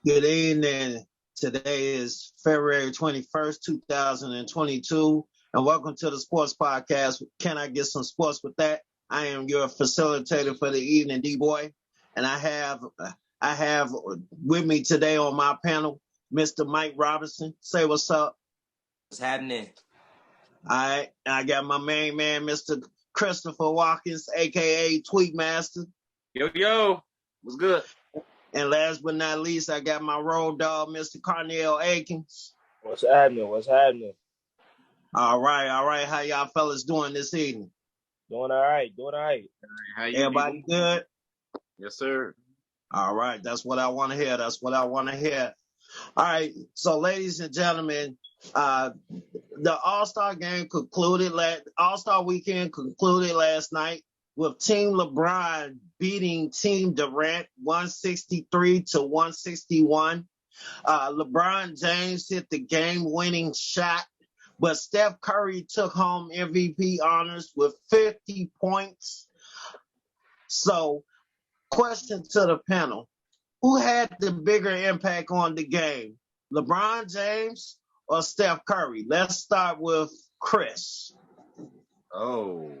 Good evening. Today is February 21st, 2022, and welcome to the Sports Podcast. Can I get some sports with that? I am your facilitator for the evening, D-Boy, and I have with me today on my panel, Mr. Mike Robinson. Say what's up. What's happening? All right, and I got my main man, Mr. Christopher Watkins, aka Tweetmaster. Yo, what's good? And last but not least, I got my road dog, Mr. Carnell Akins. What's happening? What's happening? All right. How y'all fellas doing this evening? Doing all right. Doing all right. How you Everybody doing? good? Yes, sir. All right. That's what I want to hear. All right. So, ladies and gentlemen, the All-Star game concluded. All-Star weekend concluded last night with Team LeBron beating Team Durant 163-161. LeBron James hit the game-winning shot, but Steph Curry took home MVP honors with 50 points. So, question to the panel. Who had the bigger impact on the game, LeBron James or Steph Curry? Let's start with Chris. Oh,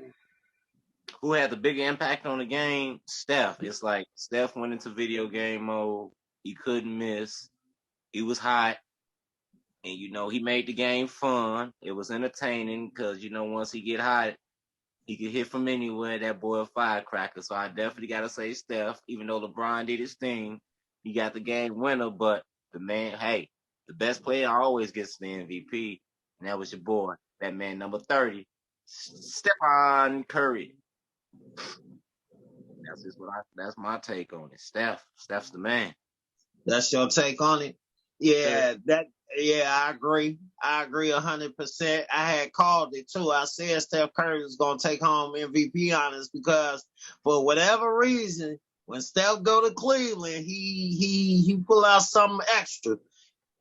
who had the bigger impact on the game? Steph. It's like Steph went into video game mode. He couldn't miss. He was hot. And, he made the game fun. It was entertaining because, once he get hot, he could hit from anywhere. That boy a firecracker. So I definitely got to say Steph. Even though LeBron did his thing, he got the game winner. But the man, hey, the best player always gets the MVP. And that was your boy, that man number 30, Stephen Curry. That's my take on it. Steph's the man. That's your take on it? Yeah, I agree. I agree 100%. I had called it too. I said Steph Curry was gonna take home MVP honors because for whatever reason, when Steph go to Cleveland, he pull out something extra.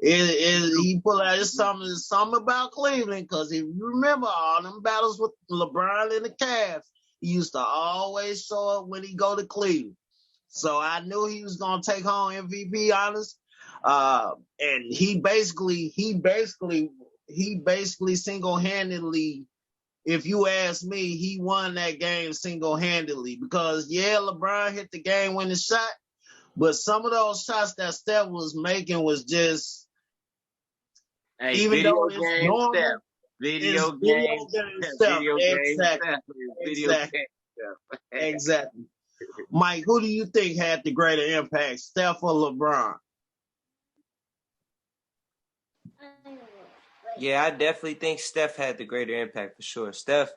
He pull out something about Cleveland because if you remember all them battles with LeBron and the Cavs, he used to always show up when he go to Cleveland. So I knew he was gonna take home MVP honors. And he basically single-handedly, if you ask me, he won that game single-handedly because LeBron hit the game-winning shot, but some of those shots that Steph was making was just, even though it's normal, Video game Steph. Exactly. Mike, who do you think had the greater impact, Steph or LeBron? Yeah, I definitely think Steph had the greater impact for sure. Steph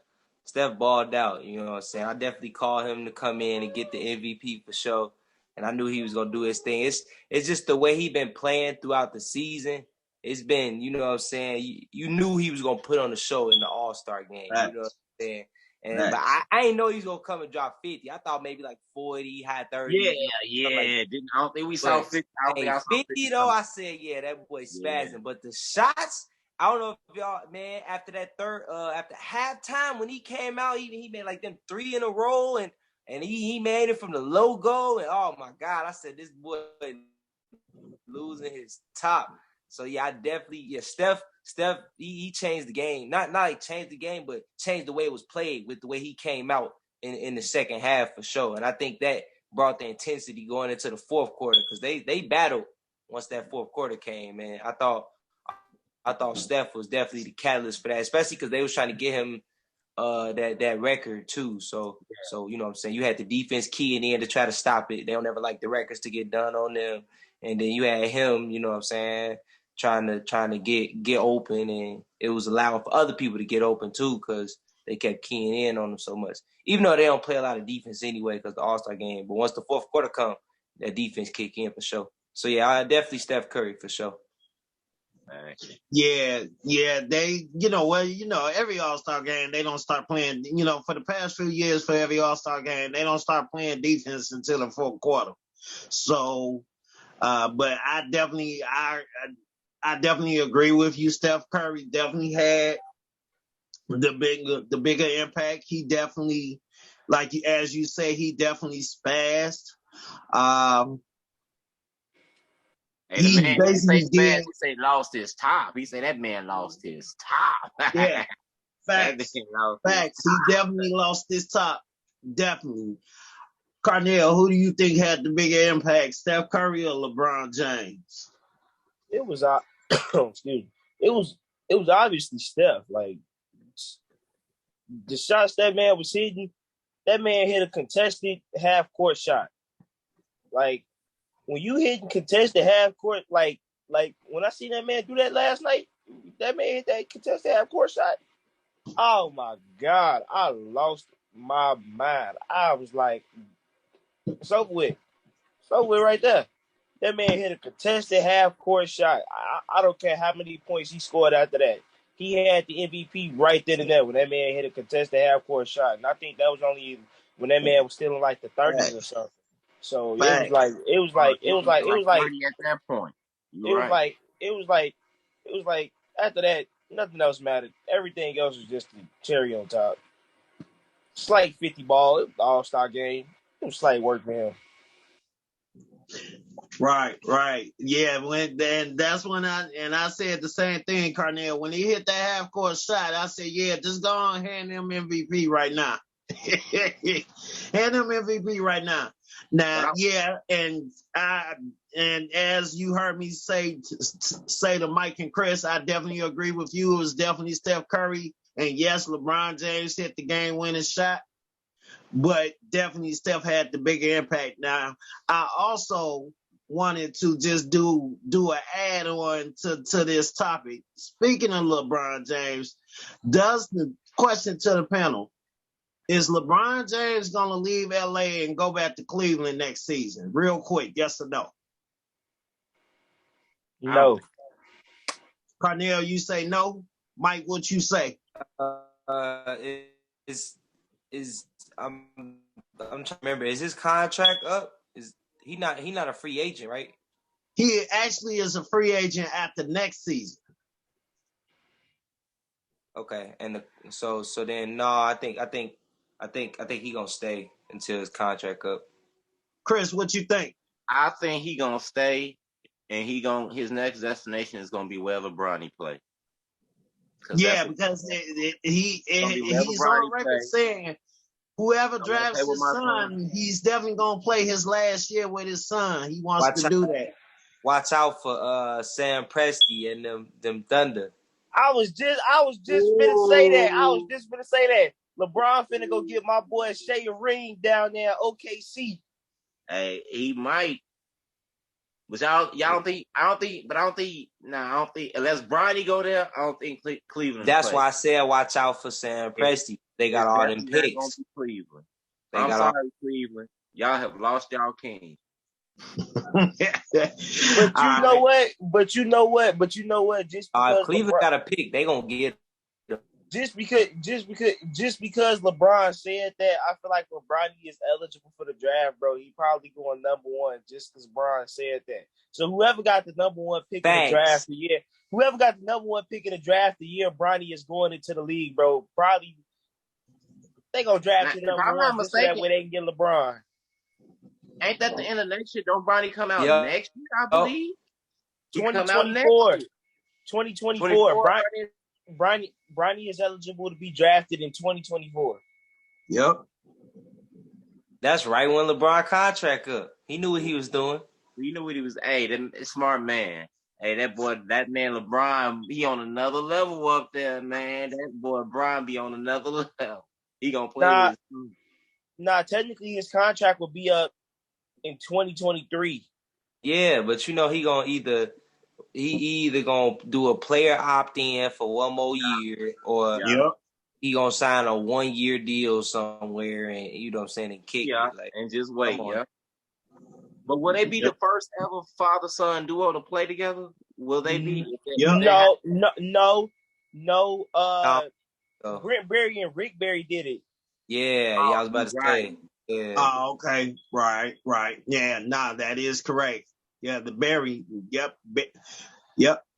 balled out, you know what I'm saying? I definitely called him to come in and get the MVP for sure. And I knew he was gonna do his thing. It's just the way he been playing throughout the season. It's been, you know what I'm saying? You knew he was gonna put on the show in the All-Star game. Right. You know what I'm saying? But I didn't know he was gonna come and drop 50. I thought maybe like 40, high 30. Yeah. I don't think we saw 50. 50 though, I said, that boy spazzing. But the shots, I don't know if y'all, man, after that after halftime when he came out, he made like them 3 in a row and he made it from the logo and oh my God, I said this boy losing his top. So I definitely, Steph, he changed the game. Not like changed the game, but changed the way it was played with the way he came out in the second half for sure. And I think that brought the intensity going into the fourth quarter because they battled once that fourth quarter came, man. I thought Steph was definitely the catalyst for that, especially because they was trying to get him that record too. So you know what I'm saying, you had the defense keying in to try to stop it. They don't ever like the records to get done on them. And then you had him, you know what I'm saying, trying to get open, and it was allowing for other people to get open too because they kept keying in on them so much. Even though they don't play a lot of defense anyway because the All-Star game, but once the fourth quarter come, that defense kick in for sure. So I definitely Steph Curry for sure. Yeah, they, every All-Star game, they don't start playing, for the past few years, for every All-Star game, they don't start playing defense until the fourth quarter. So, but I definitely agree with you. Steph Curry definitely had the bigger impact. He definitely, as you say, he definitely spazzed. Hey, the He man didn't say basically smash. did, He said lost his top. He said that man lost his top. yeah, That man facts. lost his Facts. He definitely lost his top. Definitely. Carnell, who do you think had the bigger impact, Steph Curry or LeBron James? It was excuse me. It was obviously Steph. Like the shots that man was hitting, that man hit a contested half court shot. Like when you hitting contested half court, like when I seen that man do that last night, that man hit that contested half court shot. Oh my God, I lost my mind. I was like, it's over with. It's over with right there. That man hit a contested half court shot. I don't care how many points he scored after that. He had the MVP right then and there when that man hit a contested half court shot. And I think that was only when that man was still in like the 30s or Facts. something. So Facts. at that point. You're right. it was like after that, nothing else mattered. Everything else was just the cherry on top. Slight 50 ball, it was the All-Star game. It was slight work for him. Right. Yeah, that's when I said the same thing, Carnell. When he hit that half court shot, I said, yeah, just go on and hand him MVP right now. Hand him MVP right now. Now, yeah, and as you heard me say to Mike and Chris, I definitely agree with you. It was definitely Steph Curry. And yes, LeBron James hit the game-winning shot. But definitely Steph had the bigger impact. Now, I also wanted to just do an add-on to this topic. Speaking of LeBron James, does the question to the panel, is LeBron James going to leave LA and go back to Cleveland next season? Real quick, yes or no? No. Carnell, you say no. Mike, what you say? I'm trying to remember. Is his contract up? Is he not a free agent, right? He actually is a free agent after next season. Okay, and so then no, I think he gonna stay until his contract up. Chris, what you think? I think he gonna stay, and his next destination is gonna be wherever Bronny play. Yeah, because he's on record saying whoever drafts his son, he's definitely gonna play his last year with his son. He wants to do that. Watch out for Sam Presti and them Thunder. I was just finna say that. LeBron finna go get my boy Shea a ring down there at OKC. Hey, he might. But y'all don't think? I don't think. Unless Bronny go there, I don't think Cleveland. That's why I said watch out for Sam Presti. They got all them picks. Cleveland. I'm sorry, Cleveland. Y'all have lost y'all king. But you know what? Just because Cleveland got a pick, they gonna get. Just because LeBron said that, I feel like when Bronny is eligible for the draft, bro, he probably going number one just because Bron said that. So whoever got the number one pick in the draft the year Bronny is going into the league, bro, probably they gonna draft him number one just so that way they can get LeBron. Ain't that the end of next year? Don't Bronny come out next year, I believe? 2024. 2024. Bronny is eligible to be drafted in 2024. Yep. That's right when LeBron contract up. He knew what he was doing. He knew what he was. Hey, that smart man. Hey, that man LeBron, he on another level up there, man. That boy Bron be on another level. He gonna play with his team. Technically his contract will be up in 2023. Yeah, but he gonna either gonna do a player opt-in for one more year, or he gonna sign a 1-year deal somewhere, and you know what I'm saying, and kick it, like, and just wait. But will they be the first ever father-son duo to play together? Will they be? No. Brent Berry and Rick Barry did it. Yeah, I was about to say. Yeah. Oh, okay. Right. Yeah, that is correct. Yeah, the Barry. Yep.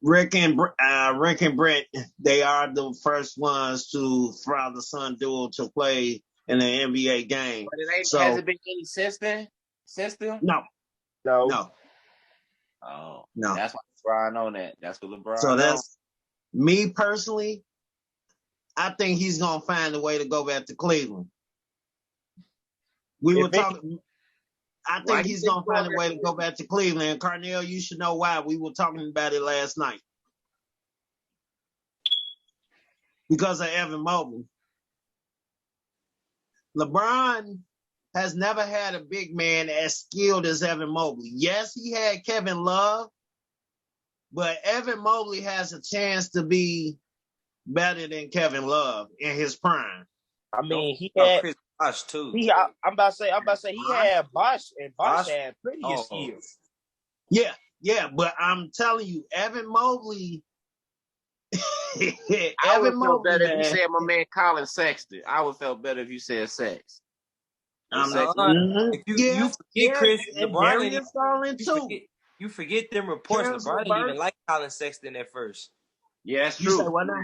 Rick and Brent, they are the first ones to father-son duo to play in an NBA game. But has it been any since then? No. Oh, No. that's why LeBron on that. That's what So LeBron on. that's me personally. I think he's gonna find a way to go back to Cleveland. We were talking. I Why think you he's think gonna find a way to go back to Cleveland. And Carnell, you should know why. We were talking about it last night. Because of Evan Mobley. LeBron has never had a big man as skilled as Evan Mobley. Yes, he had Kevin Love, but Evan Mobley has a chance to be better than Kevin Love in his prime. I mean, he Oh, had Chris Bosh too. I'm about to say he had Bosh, and Bosh Bosh? had pretty of skills. Yeah, but I'm telling you, Evan Mobley. I would feel better if you said my man Colin Sexton. I would feel better if you said Sex. If you forget Chris, LeBron Darius Garland too. You forget them reports. Terrence LeBron didn't even Roberts. like Colin Sexton at first. Yeah, that's You true. say what now?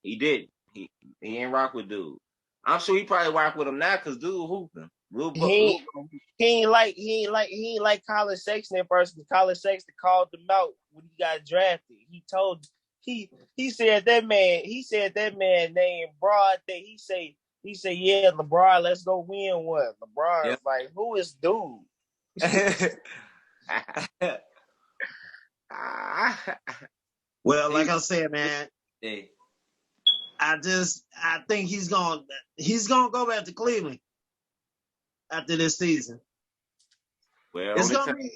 He did. He ain't rock with dude. I'm sure he probably rock with him now because dude hooping. He ain't like Colin Sexton at first, because Colin Sexton called him out when he got drafted. He said that man named Broad that he said, yeah, LeBron, let's go win one. LeBron is like, who is dude? Well, like I said, man, Hey. I think he's gonna go back to Cleveland after this season. Well, It's definitely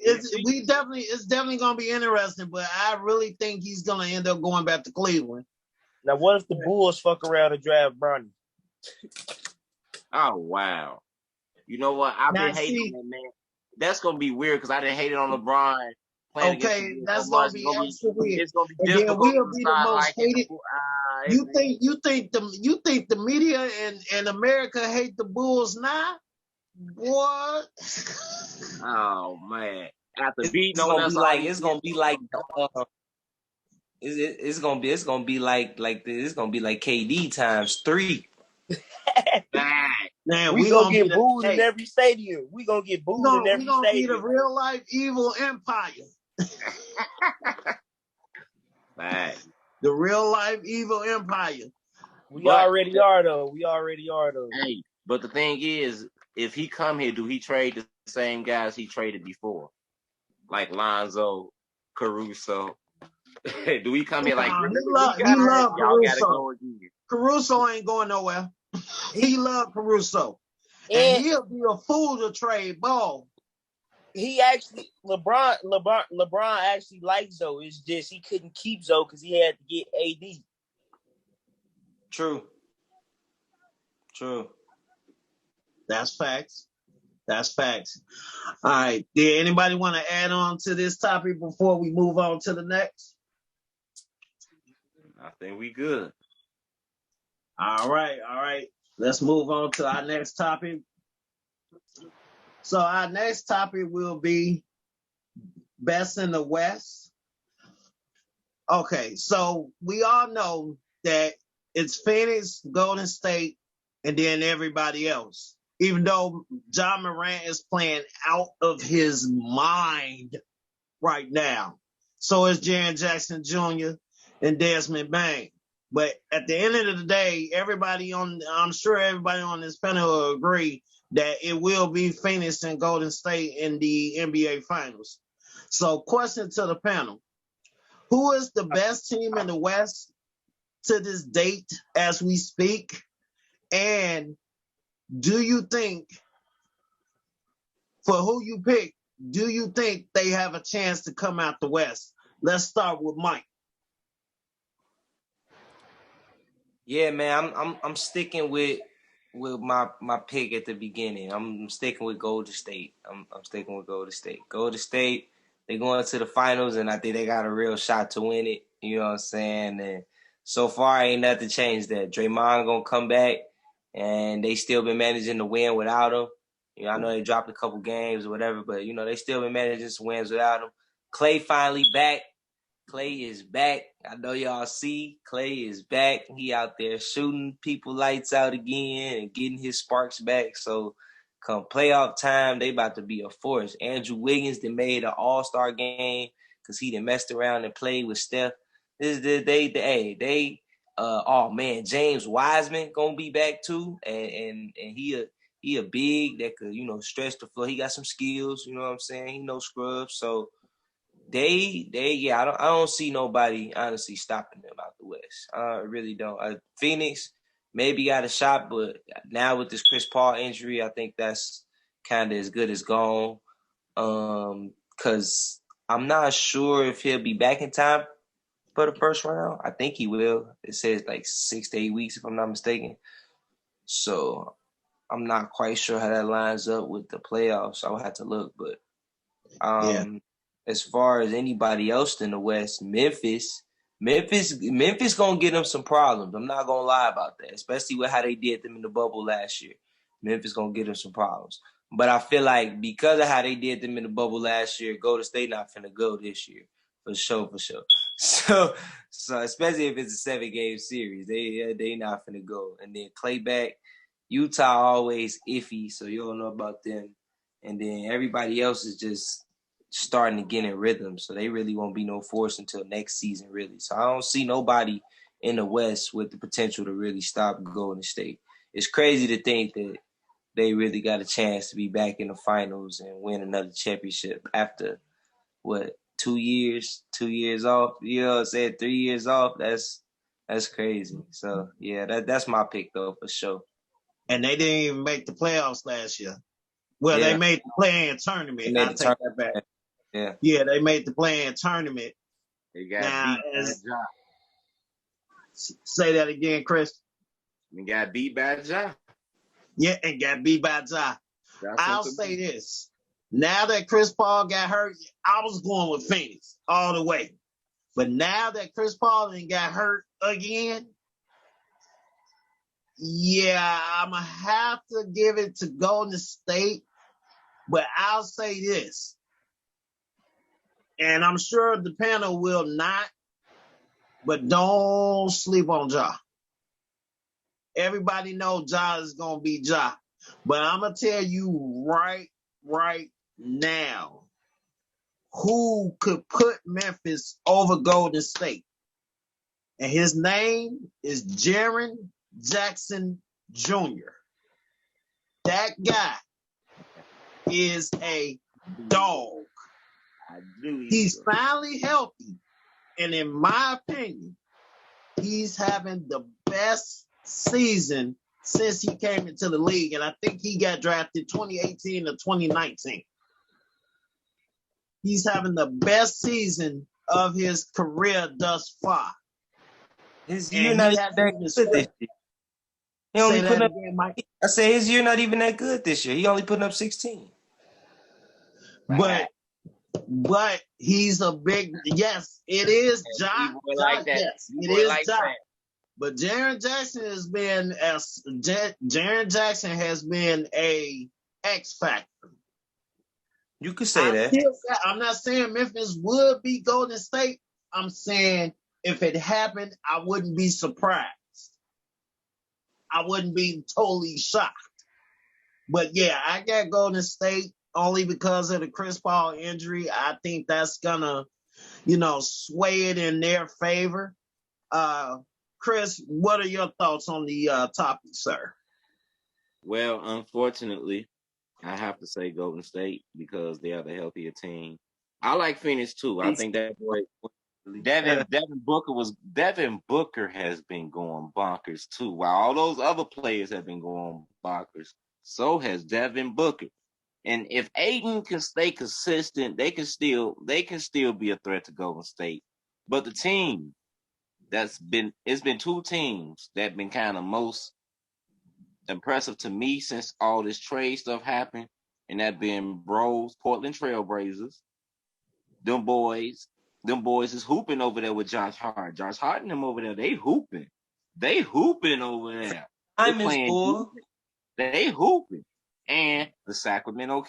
gonna be interesting, but I really think he's gonna end up going back to Cleveland. Now, what if the Bulls fuck around and draft Bronny? Oh wow! You know what? I've been hating on that man. That's gonna be weird because I didn't hate it on LeBron. Okay, that's gonna be extra weird. It's gonna be and difficult. Then we'll be the most hated. You think the media and America hate the Bulls now? What? Oh man! After beating It's on gonna us, it's gonna be like KD times 3. Man, we gonna get booed in every stadium. We gonna get booed in every stadium. We gonna be the real life evil empire. The real life evil empire. We already are though. Hey, but the thing is, if he come here, do he trade the same guys he traded before? Like Lonzo, Caruso. Do we come here like he love y'all gotta go again? Caruso ain't going nowhere. He loved Caruso. And he'll be a fool to trade Ball. He actually LeBron actually likes Zoe. It's just he couldn't keep Zoe because he had to get AD. True. That's facts. All right. Did anybody want to add on to this topic before we move on to the next? I think we good. All right. Let's move on to our next topic. So our next topic will be best in the West. Okay, so we all know that it's Phoenix, Golden State, and then everybody else. Even though John Morant is playing out of his mind right now. So is Jaron Jackson Jr. and Desmond Bain. But at the end of the day, I'm sure everybody on this panel will agree that it will be Phoenix and Golden State in the NBA Finals. So question to the panel. Who is the best team in the West to this date as we speak? And do you think, for who you pick, do you think they have a chance to come out the West? Let's start with Mike. Yeah, man, I'm sticking with my pick at the beginning. I'm sticking with Golden State. I'm sticking with Golden State. Golden State, they going to the finals, and I think they got a real shot to win it. You know what I'm saying? And so far, ain't nothing changed that. Draymond gonna come back, and they still been managing to win without him. You know, I know they dropped a couple games or whatever, but you know they still been managing some wins without him. Clay finally back. Clay is back. I know y'all see Clay is back. He out there shooting people lights out again and getting his sparks back. So come playoff time, they about to be a force. Andrew Wiggins, they made an All-Star game because he done messed around and played with Steph. Oh man, James Wiseman gonna be back too, and he a big that could stretch the floor. He got some skills, you know what I'm saying. He knows scrubs, so I don't see nobody honestly stopping them out the West. I really don't. Phoenix maybe got a shot, but now with this Chris Paul injury, I think that's kind of as good as gone. Because I'm not sure if he'll be back in time for the first round. I think he will. It says like 6 to 8 weeks, if I'm not mistaken. So I'm not quite sure how that lines up with the playoffs. I'll have to look, but as far as anybody else in the West, Memphis gonna get them some problems. I'm not gonna lie about that, especially with how they did them in the bubble last year. Memphis gonna get them some problems. But I feel like because of how they did them in the bubble last year, Golden State not finna go this year. For sure. So especially if it's a 7-game series, they not finna go. And then Clay back, Utah always iffy, so you don't know about them. And then everybody else is just starting to get in rhythm, so they really won't be no force until next season, really. So I don't see nobody in the West with the potential to really stop Golden State. It's crazy to think that they really got a chance to be back in the finals and win another championship after, 2 years? 2 years off? You know what I'm saying? 3 years off? That's crazy. So, yeah, that's my pick, though, for sure. And they didn't even make the playoffs last year. Well, they made the play-in tournament. I'll take that back. Yeah, they made the play-in tournament. They got beat by Ja. Say that again, Chris. They got beat by Ja. Yeah, and got beat by Ja. I'll say this. Now that Chris Paul got hurt, I was going with Phoenix all the way. But now that Chris Paul got hurt again, yeah, I'm going to have to give it to Golden State. But I'll say this. And I'm sure the panel will not, but don't sleep on Ja. Everybody knows Ja is going to be Ja. But I'm going to tell you right now who could put Memphis over Golden State. And his name is Jaron Jackson Jr. That guy is a dog. He's finally healthy. And in my opinion, he's having the best season since he came into the league. And I think he got drafted 2018 or 2019. He's having the best season of his career thus far. His year not even that good this year. He only put up. I say his year not even that good this year. He only putting up 16. But he's a big yes. It is Ja. Yes, it is Ja. But Jaron Jackson has been a X factor. You could say that. I'm not saying Memphis would beat Golden State. I'm saying if it happened, I wouldn't be surprised. I wouldn't be totally shocked. But yeah, I got Golden State only because of the Chris Paul injury. I think that's gonna, sway it in their favor. Chris, what are your thoughts on the topic, sir? Well, unfortunately, I have to say Golden State because they are the healthier team. I like Phoenix too. I think that boy Devin Booker has been going bonkers too. While all those other players have been going bonkers, so has Devin Booker. And if Aiden can stay consistent, they can still be a threat to Golden State. But the team it's been two teams that have been kind of most impressive to me since all this trade stuff happened, and that been Bros, Portland Trailblazers. Them boys is hooping over there with Josh Hart. Josh Hart and them over there, they hooping. They hooping over there. They hooping. And the Sacramento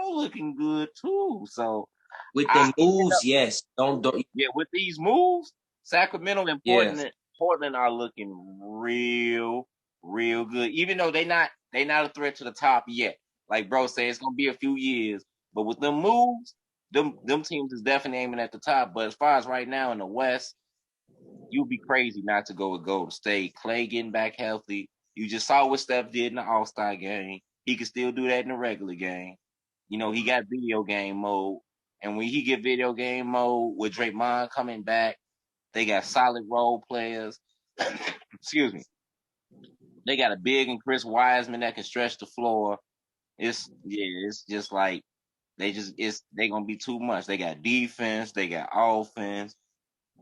looking good too. So with the moves, yes. Don't. Yeah, with these moves, Sacramento and Portland are looking real good. Even though they not They not a threat to the top yet. Like bro said, it's gonna be a few years. But with them moves, them teams is definitely aiming at the top. But as far as right now in the West, you'd be crazy not to go with Golden State. Clay getting back healthy. You just saw what Steph did in the All-Star game. He can still do that in the regular game. You know, he got video game mode. And when he get video game mode with Draymond coming back, they got solid role players. Excuse me. They got a big and Chris Wiseman that can stretch the floor. It's just like they gonna be too much. They got defense, they got offense.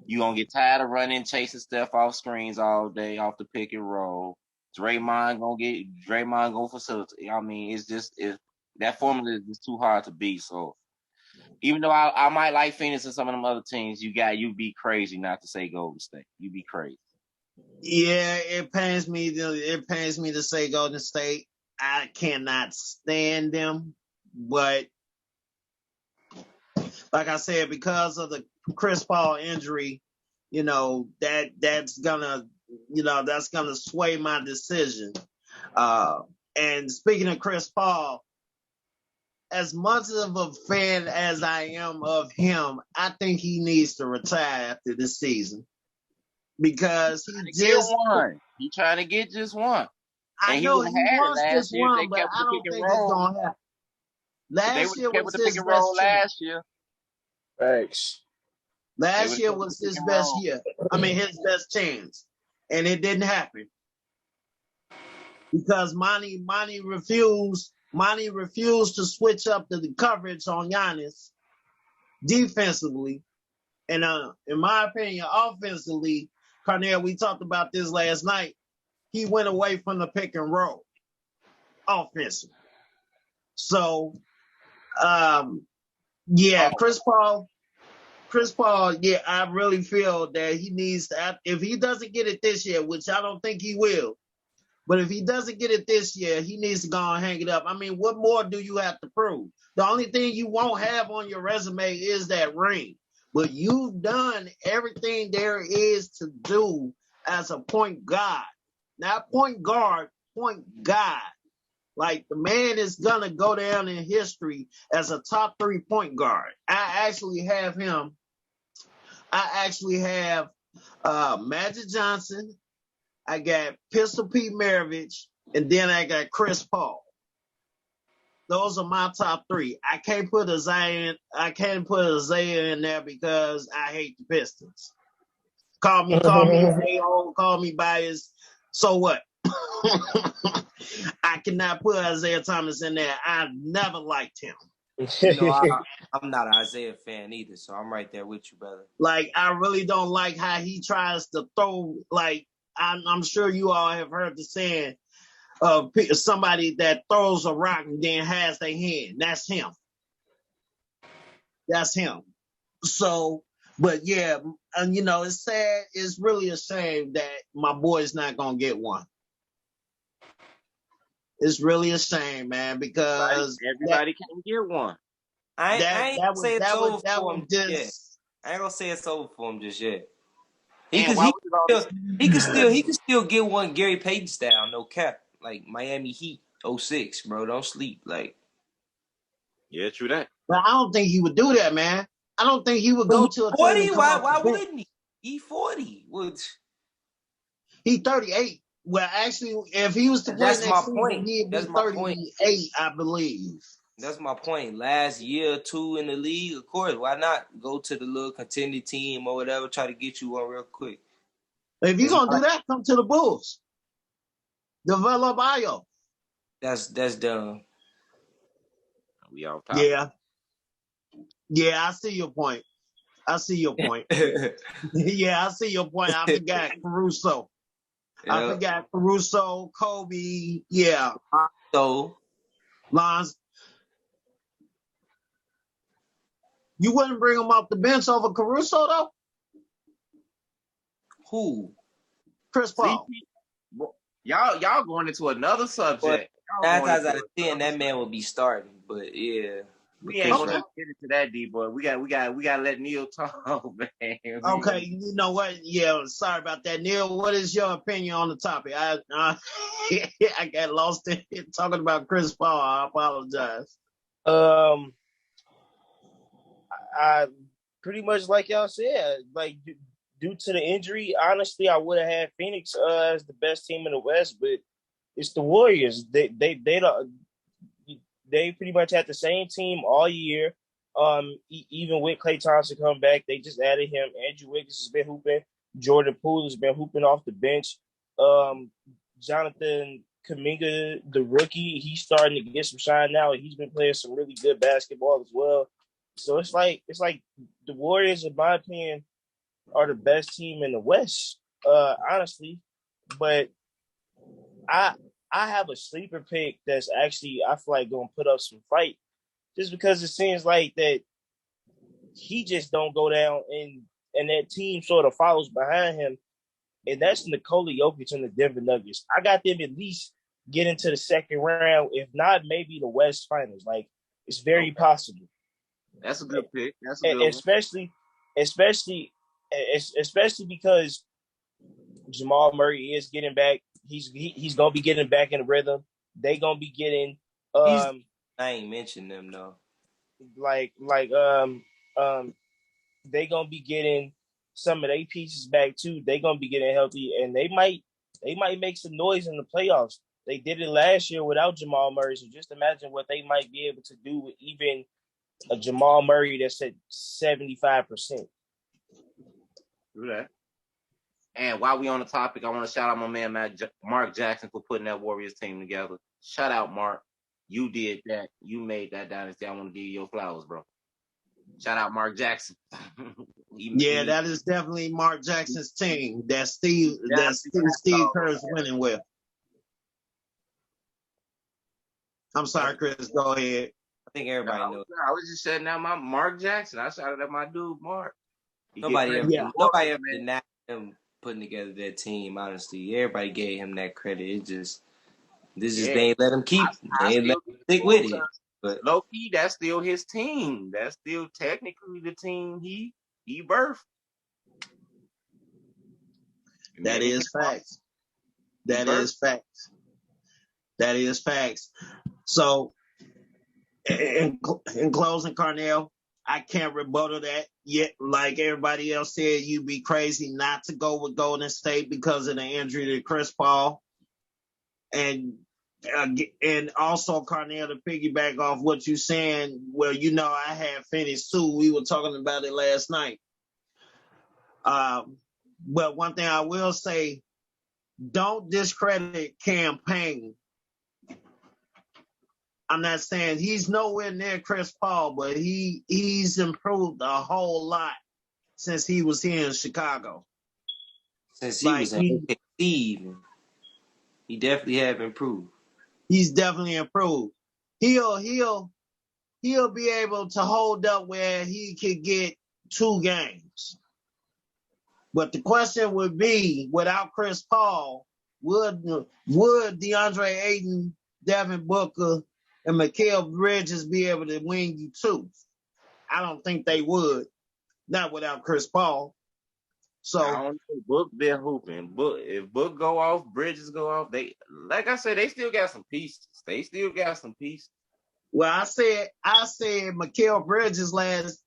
You gonna get tired of running, chasing Steph off screens all day, off the pick and roll. Draymond gonna facilitate. I mean, that formula is just too hard to beat. So even though I might like Phoenix and some of them other teams, you'd be crazy not to say Golden State. You'd be crazy. Yeah, it pains me to say Golden State. I cannot stand them, but like I said, because of the Chris Paul injury, you know, that's gonna sway my decision. And speaking of Chris Paul, as much of a fan as I am of him, I think he needs to retire after this season because He trying to get just one. I know he wants this one, but I don't think it's gonna happen. Last year was his best last year. Thanks. Last year was his best year. I mean, his best chance, and it didn't happen because Monty refused. Monty refused to switch up the coverage on Giannis defensively, and in my opinion, offensively, Cornell. We talked about this last night. He went away from the pick and roll offensively. So, Chris Paul, yeah, I really feel that he needs to, if he doesn't get it this year, which I don't think he will, but if he doesn't get it this year, he needs to go and hang it up. I mean, what more do you have to prove? The only thing you won't have on your resume is that ring, but you've done everything there is to do as a point guard. Not point guard, point guard. Like, the man is going to go down in history as a top 3 point guard. I actually have Magic Johnson. I got Pistol Pete Maravich. And then I got Chris Paul. Those are my top 3. I can't put Isaiah in there because I hate the Pistons. Call me a-hole, call me biased. So what? I cannot put Isaiah Thomas in there. I never liked him. You know, I'm not an Isaiah fan either, so I'm right there with you, brother. Like, I really don't like how he tries to throw. Like, I'm sure you all have heard the saying of somebody that throws a rock and then has their hand. That's him. That's him. So, but yeah, and you know, it's sad. It's really a shame that my boy's not gonna get one. It's really a shame, man, because everybody can get one. I ain't gonna say it's over for him just yet. I ain't gonna say it's over for him just yet. He can still get one Gary Payton style, no cap. Like Miami Heat 06, bro. Don't sleep. Like, yeah, true that. But I don't think he would do that, man. I don't think he would go to a 40. Why wouldn't he? He 40. He 38. Well, actually, if he was to play next season, he'd be 38, I believe. That's my point. Last year or two in the league, of course. Why not go to the little contending team or whatever, try to get you one real quick? If you're going to do that, come to the Bulls. Develop Ayo. That's dumb. We all top. Yeah, I see your point. Yeah, I see your point. I forgot Caruso. Yeah. I forgot Caruso, Kobe. Yeah. So, Lonzo. You wouldn't bring him off the bench over Caruso, though? Who? Chris Paul. Y'all going into another subject. 9 times out of 10, that man will be starting. But yeah. We ain't gonna get into that, D boy. We gotta let Neil talk, man. Okay, you know what? Yeah, sorry about that, Neil. What is your opinion on the topic? I got lost in talking about Chris Paul. I apologize. I pretty much like y'all said, like due to the injury, honestly, I would have had Phoenix as the best team in the West, but it's the Warriors. They pretty much had the same team all year. Even with Klay Thompson coming back, they just added him. Andrew Wiggins has been hooping. Jordan Poole has been hooping off the bench. Jonathan Kuminga, the rookie, he's starting to get some shine now. He's been playing some really good basketball as well. So it's like the Warriors, in my opinion, are the best team in the West, honestly. But I have a sleeper pick that's actually, I feel like, going to put up some fight, just because it seems like that he just don't go down and that team sort of follows behind him, and that's Nikola Jokic and the Denver Nuggets. I got them at least get into the second round, if not maybe the West Finals. Like, it's very possible. That's a good pick. That's a good especially because Jamal Murray is getting back. He's gonna be getting back in the rhythm. They gonna be getting. I ain't mentioned them though. They gonna be getting some of their pieces back too. They gonna be getting healthy, and they might make some noise in the playoffs. They did it last year without Jamal Murray. So just imagine what they might be able to do with even a Jamal Murray that's at 75%. Do that. And while we on the topic, I want to shout out my man Mark Jackson for putting that Warriors team together. Shout out, Mark. You did that. You made that dynasty. I want to give you your flowers, bro. Shout out, Mark Jackson. That is definitely Mark Jackson's team. That Steve Kerr's winning with. I'm sorry, Chris. Go ahead. I think everybody knows. I was just shouting out my Mark Jackson. I shouted out my dude, Mark. Nobody ever denied him putting together that team, honestly. Everybody gave him that credit. They ain't let him keep it. They ain't let him stick with it. But low key, that's still his team. That's still technically the team he birthed. That is facts. That is facts. That is facts. So, in closing, Carnell, I can't rebuttal that yet. Like everybody else said, you'd be crazy not to go with Golden State because of the injury to Chris Paul. And also, Carnell, to piggyback off what you're saying, well, I had finished too. We were talking about it last night. But one thing I will say, don't discredit campaign. I'm not saying he's nowhere near Chris Paul, but he's improved a whole lot since he was here in Chicago. Since he was in Steve, he definitely have improved. He's definitely improved. He'll be able to hold up where he could get 2 games. But the question would be, without Chris Paul, would DeAndre Ayton, Devin Booker, and Mikal Bridges be able to win you 2? I don't think they would. Not without Chris Paul. So I don't know. Book been hooping. If Book go off, Bridges go off. They, like I said, they still got some pieces. Well, I said Mikal Bridges the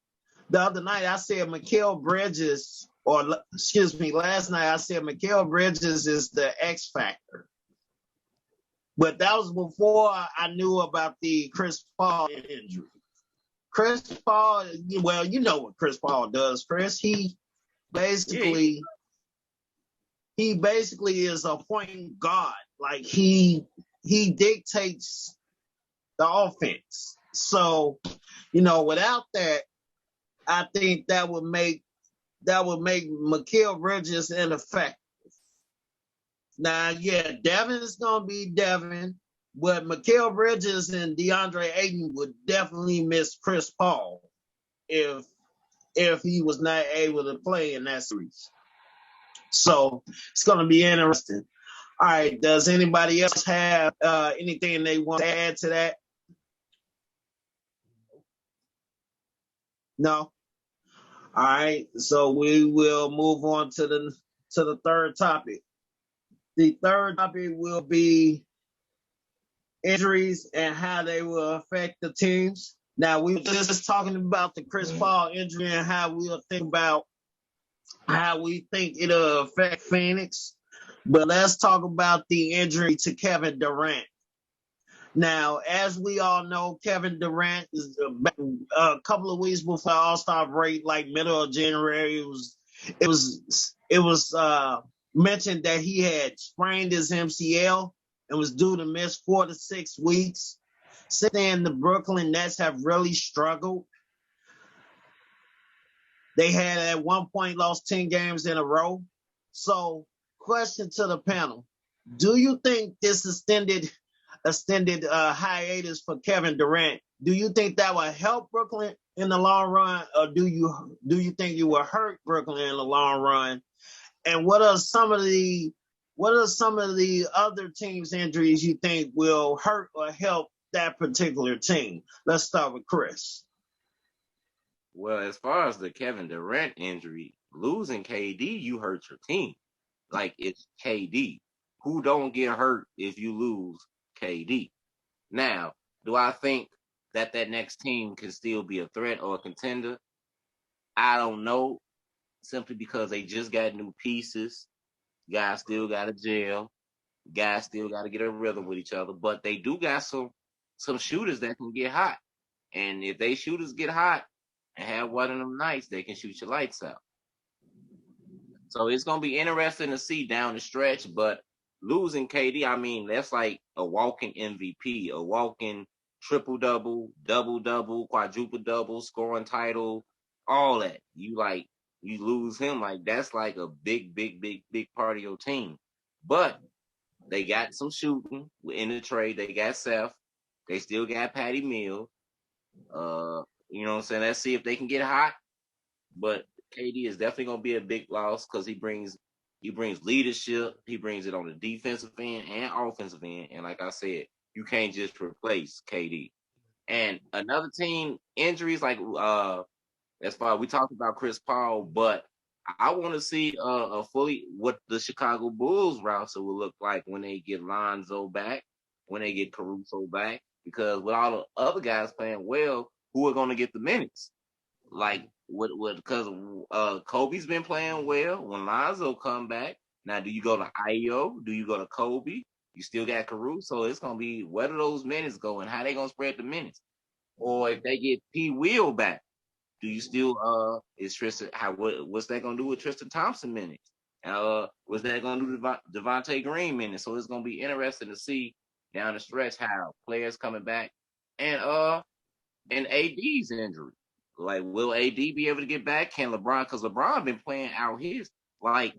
other night. I said Mikal Bridges, last night I said Mikal Bridges is the X factor. But that was before I knew about the Chris Paul injury. Chris Paul, well, you know what Chris Paul does, Chris. He basically is a point guard. Like he dictates the offense. So, without that, I think that would make Mikal Bridges ineffective. Now, Devin is going to be Devin, but Mikal Bridges and DeAndre Ayton would definitely miss Chris Paul if he was not able to play in that series. So it's going to be interesting. All right, does anybody else have anything they want to add to that? No. All right. So we will move on to the third topic. The third topic will be injuries and how they will affect the teams. Now we were just talking about the Chris Paul injury and how we'll think about how we think it'll affect Phoenix. But let's talk about the injury to Kevin Durant. Now, as we all know, Kevin Durant is a couple of weeks before All-Star break, like middle of January. It was mentioned that he had sprained his MCL and was due to miss 4 to 6 weeks. Since then, the Brooklyn Nets have really struggled. They had at one point lost 10 games in a row. So, question to the panel: do you think this extended hiatus for Kevin Durant, do you think that will help Brooklyn in the long run, or do you think you will hurt Brooklyn in the long run? And what are some of the other teams' injuries you think will hurt or help that particular team? Let's start with Chris. Well, as far as the Kevin Durant injury, losing KD, you hurt your team. Like, it's KD. Who don't get hurt if you lose KD? Now, do I think that next team can still be a threat or a contender? I don't know, simply because they just got new pieces. Guys still got to gel. Guys still got to get a rhythm with each other. But they do got some shooters that can get hot. And if they shooters get hot and have one of them nights, they can shoot your lights out. So it's going to be interesting to see down the stretch, but losing KD, I mean, that's like a walking MVP, a walking triple-double, double-double, quadruple-double, scoring title, all that. You lose him, like, that's like a big, big, big, big part of your team. But they got some shooting in the trade. They got Seth. They still got Patty Mills. You know what I'm saying? Let's see if they can get hot. But KD is definitely going to be a big loss because he brings leadership. He brings it on the defensive end and offensive end. And like I said, you can't just replace KD. And another team injuries, like as far as we talked about Chris Paul, but I want to see what the Chicago Bulls roster will look like when they get Lonzo back, when they get Caruso back, because with all the other guys playing well, who are going to get the minutes? Like, because Kobe's been playing well. When Lonzo come back, now do you go to Io? Do you go to Kobe? You still got Caruso. It's gonna be, where do those minutes go and how they gonna spread the minutes? Or if they get P. Will back, do you still is Tristan? What's that gonna do with Tristan Thompson minutes? What's that gonna do to Devontae Green minutes? So it's gonna be interesting to see down the stretch how players coming back and AD's injury. Like, will AD be able to get back? Can LeBron? Because LeBron been playing out his, like,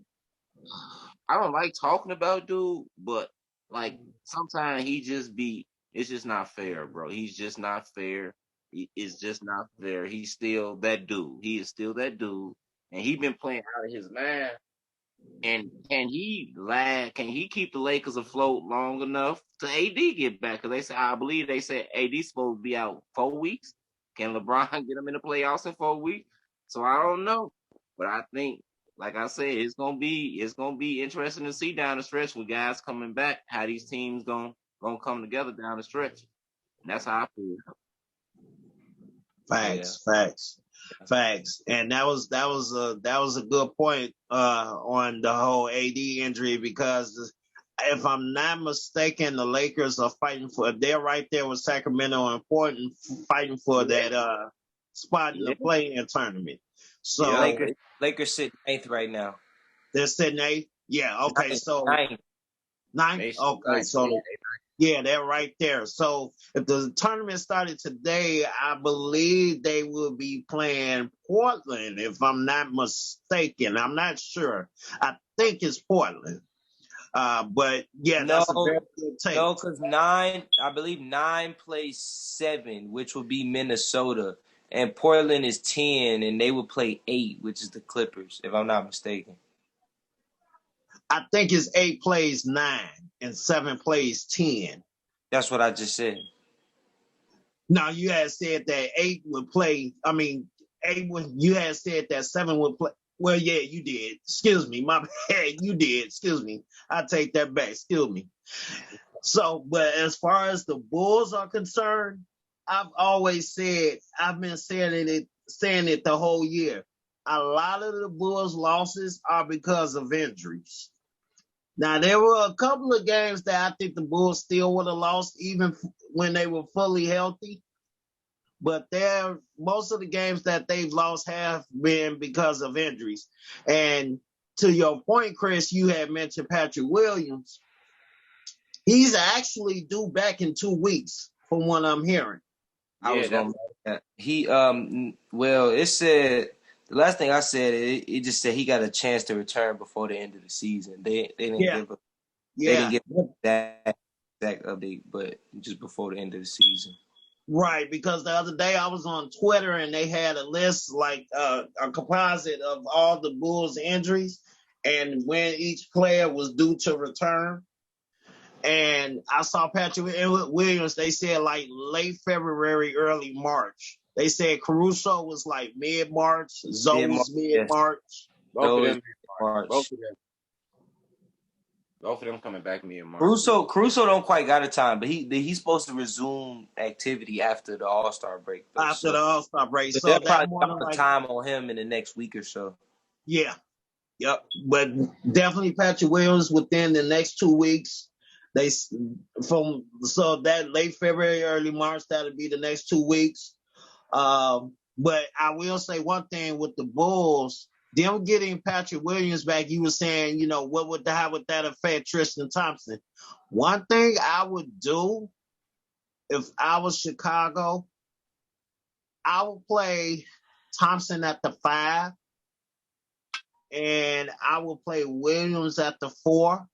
I don't like talking about dude, but like sometimes it's just not fair, bro. He's just not fair. It's just not fair. He's still that dude. He is still that dude, and he been playing out of his mind. And can he keep the Lakers afloat long enough to AD get back? Because I believe they said AD's supposed to be out 4 weeks. Can LeBron get him in the playoffs in 4 weeks? So I don't know, but I think, like I said, it's gonna be interesting to see down the stretch with guys coming back, how these teams gonna come together down the stretch. And that's how I feel. Facts. And that was a good point on the whole AD injury, because if I'm not mistaken, the Lakers are they're right there with Sacramento, important, fighting for that spot in the play-in tournament. So yeah, Lakers sit 9th right now. They're sitting 8th? Yeah, okay. 9th. So 9th? Okay, so yeah, they're right there. So if the tournament started today, I believe they will be playing Portland, if I'm not mistaken. I'm not sure. I think it's Portland. But yeah, that's a very good take. No, because 9 plays 7, which would be Minnesota. And Portland is 10, and they would play 8, which is the Clippers, if I'm not mistaken. I think it's 8 plays 9 and 7 plays 10. That's what I just said. No, you had said that 8 would play. I mean, you had said that 7 would play. Well, yeah, you did. Excuse me, my bad. You did. Excuse me. I take that back. Excuse me. So, but as far as the Bulls are concerned, I've always said, I've been saying it the whole year. A lot of the Bulls' losses are because of injuries. Now, there were a couple of games that I think the Bulls still would have lost, even when they were fully healthy. But most of the games that they've lost have been because of injuries. And to your point, Chris, you had mentioned Patrick Williams. He's actually due back in 2 weeks, from what I'm hearing. I was going to he well, it said the last thing I said, it just said he got a chance to return before the end of the season. They didn't give that exact update, but just before the end of the season. Right, because the other day I was on Twitter and they had a list, like a composite of all the Bulls' injuries and when each player was due to return. And I saw Patrick Williams, they said like late February, early March. They said Caruso was like mid-March, Zoe was mid-March. Yes. Both of them mid-March. Both of them coming back mid-March. Caruso don't quite got a time, but he's supposed to resume activity after the All-Star break. After the All-Star break. So they'll probably put time on him in the next week or so. Yeah. Yep. But definitely Patrick Williams within the next 2 weeks. So that late February, early March, that'll be the next 2 weeks. But I will say one thing with the Bulls, them getting Patrick Williams back, you were saying, how would that affect Tristan Thompson? One thing I would do if I was Chicago, I would play Thompson at the 5, and I will play Williams at the 4.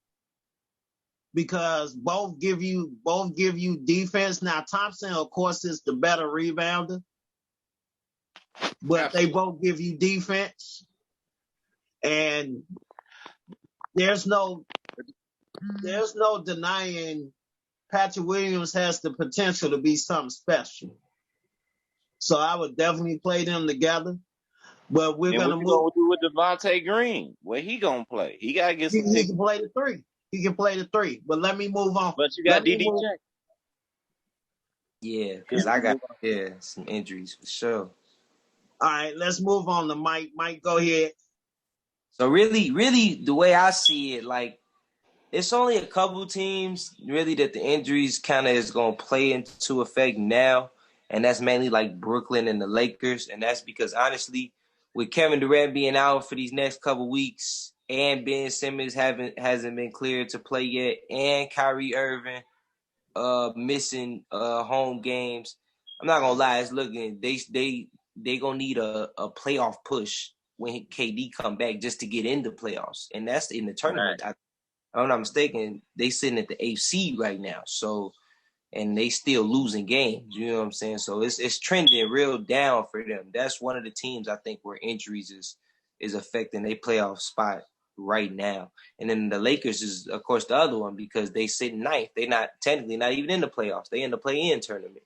Because both give you defense. Now Thompson, of course, is the better rebounder, but they both give you defense. And there's no denying Patrick Williams has the potential to be something special. So I would definitely play them together. But we're gonna move. Do with Devontae Green? Where he gonna play? He gotta get some. He can play the 3. He can play the 3, but let me move on. But you got DDJ. Yeah, because I got some injuries for sure. All right, let's move on to Mike. Mike, go ahead. So really, the way I see it, like, it's only a couple teams really that the injuries kind of is going to play into effect now, and that's mainly like Brooklyn and the Lakers, and that's because honestly, with Kevin Durant being out for these next couple weeks, and Ben Simmons hasn't been cleared to play yet, and Kyrie Irving missing home games, I'm not gonna lie, it's looking they gonna need a playoff push when KD come back just to get into playoffs, and that's in the tournament. Right. If I'm not mistaken, they sitting at the 8th seed right now, so. And they still losing games, you know what I'm saying? So it's trending real down for them. That's one of the teams I think where injuries is affecting their playoff spot right now. And then the Lakers is, of course, the other one because they sit 9th. They not technically not even in the playoffs. They in the play-in tournament.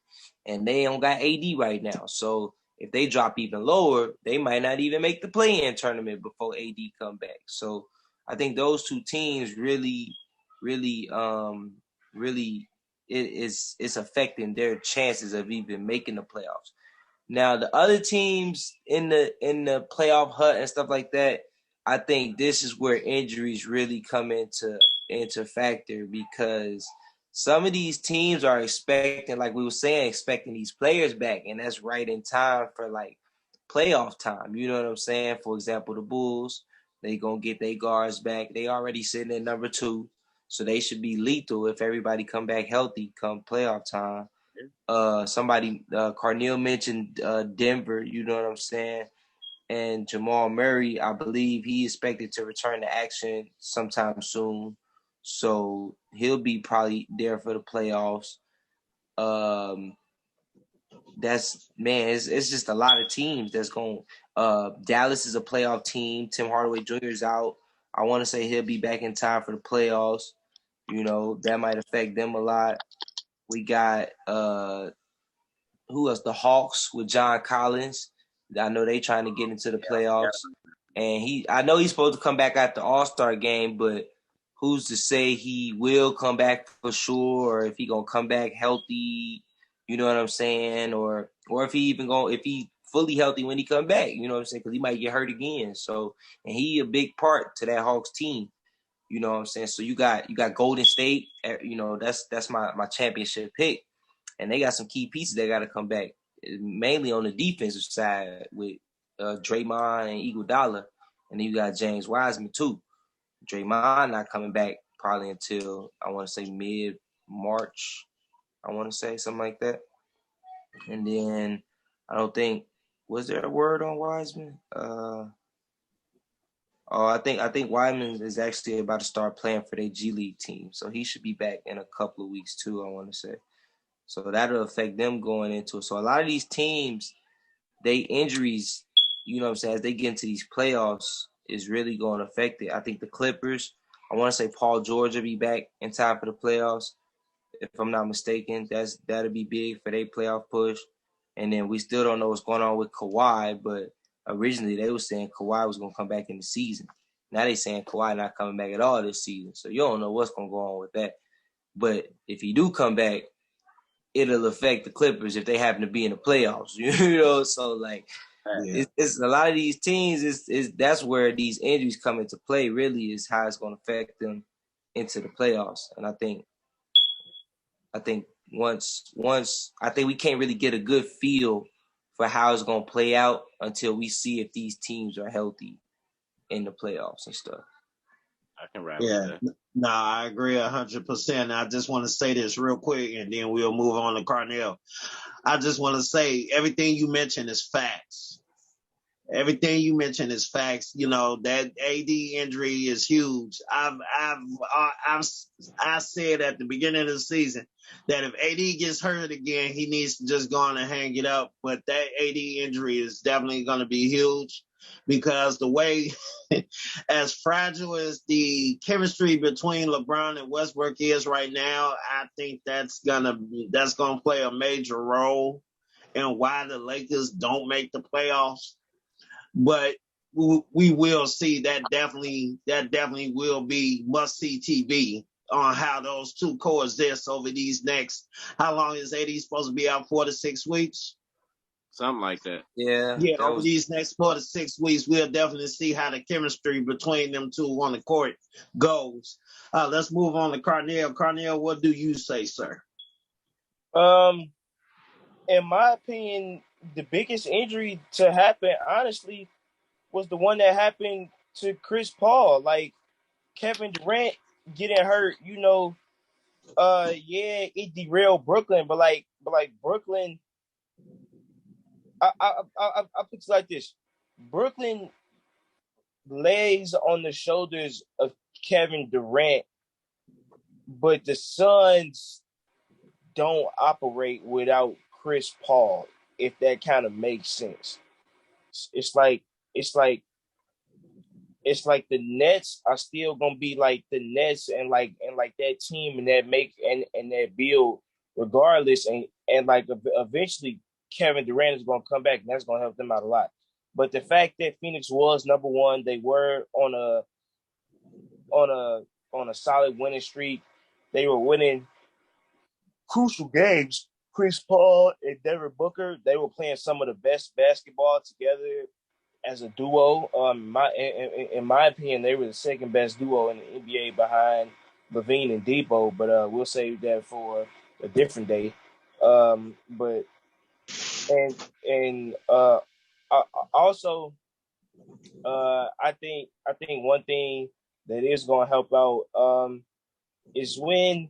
And they don't got AD right now. So if they drop even lower, they might not even make the play-in tournament before AD come back. So I think those two teams really it's affecting their chances of even making the playoffs. Now, the other teams in the playoff hunt and stuff like that, I think this is where injuries really come into factor because some of these teams are expecting, like we were saying, expecting these players back, and that's right in time for like playoff time. You know what I'm saying? For example, the Bulls, they gonna get their guards back. They already sitting at number 2. So they should be lethal if everybody come back healthy come playoff time. Carneal mentioned Denver, you know what I'm saying? And Jamal Murray, I believe he expected to return to action sometime soon. So he'll be probably there for the playoffs. It's just a lot of teams that's going. Dallas is a playoff team. Tim Hardaway Jr. is out. I want to say he'll be back in time for the playoffs. You know, that might affect them a lot. We got who else? The Hawks with John Collins. I know they trying to get into the playoffs. And I know he's supposed to come back at the All-Star game, but who's to say he will come back for sure, or if he gonna come back healthy? You know what I'm saying? Or if he fully healthy when he come back? You know what I'm saying? Because he might get hurt again. So, and he a big part to that Hawks team. You know what I'm saying? So you got Golden State. You know that's my championship pick, and they got some key pieces that got to come back, mainly on the defensive side with Draymond and Iguodala, and then you got James Wiseman too. Draymond not coming back probably until I want to say mid-March. I want to say something like that. And then I don't think was there a word on Wiseman? I think Wiseman is actually about to start playing for their G League team, so he should be back in a couple of weeks too. I want to say, so that'll affect them going into it. So a lot of these teams, they injuries, you know what I'm saying, as they get into these playoffs, is really going to affect it. I think the Clippers, I want to say Paul George will be back in time for the playoffs, if I'm not mistaken. That'll be big for their playoff push. And then we still don't know what's going on with Kawhi, but originally they were saying Kawhi was going to come back in the season. Now they saying Kawhi not coming back at all this season. So you don't know what's going to go on with that. But if he do come back, it'll affect the Clippers if they happen to be in the playoffs. You know, so like it's a lot of these teams is that's where these injuries come into play. Really, is how it's going to affect them into the playoffs. And I think once I think we can't really get a good feel for how it's going to play out until we see if these teams are healthy in the playoffs and stuff. I can wrap with that. No, I agree 100%. I just want to say this real quick, and then we'll move on to Carnell. I just want to say everything you mentioned is facts. Everything you mentioned is facts. You know, that AD injury is huge. I said at the beginning of the season that if AD gets hurt again, he needs to just go on and hang it up. But that AD injury is definitely going to be huge because the way, as fragile as the chemistry between LeBron and Westbrook is right now, I think that's gonna play a major role in why the Lakers don't make the playoffs. But we will see that definitely will be must-see TV on how those two coexist over these next, how long is AD supposed to be out, 4 to 6 weeks? Something like that. Yeah. Over these next 4 to 6 weeks, we'll definitely see how the chemistry between them two on the court goes. Let's move on to Carnell. Carnell, what do you say, sir? In my opinion, the biggest injury to happen, honestly, was the one that happened to Chris Paul. Like Kevin Durant getting hurt, you know, it derailed Brooklyn, but Brooklyn, I put it like this: Brooklyn lays on the shoulders of Kevin Durant, but the Suns don't operate without Chris Paul, if that kind of makes sense. It's like the Nets are still gonna be like the Nets and like that team and that that build regardless, and like eventually Kevin Durant is gonna come back and that's gonna help them out a lot. But the fact that Phoenix was number one, they were on a solid winning streak. They were winning crucial games. Chris Paul and Devin Booker, they were playing some of the best basketball together as a duo. In my opinion, they were the second best duo in the NBA behind Levine and Depot, but we'll save that for a different day. Also, I think one thing that is going to help out is when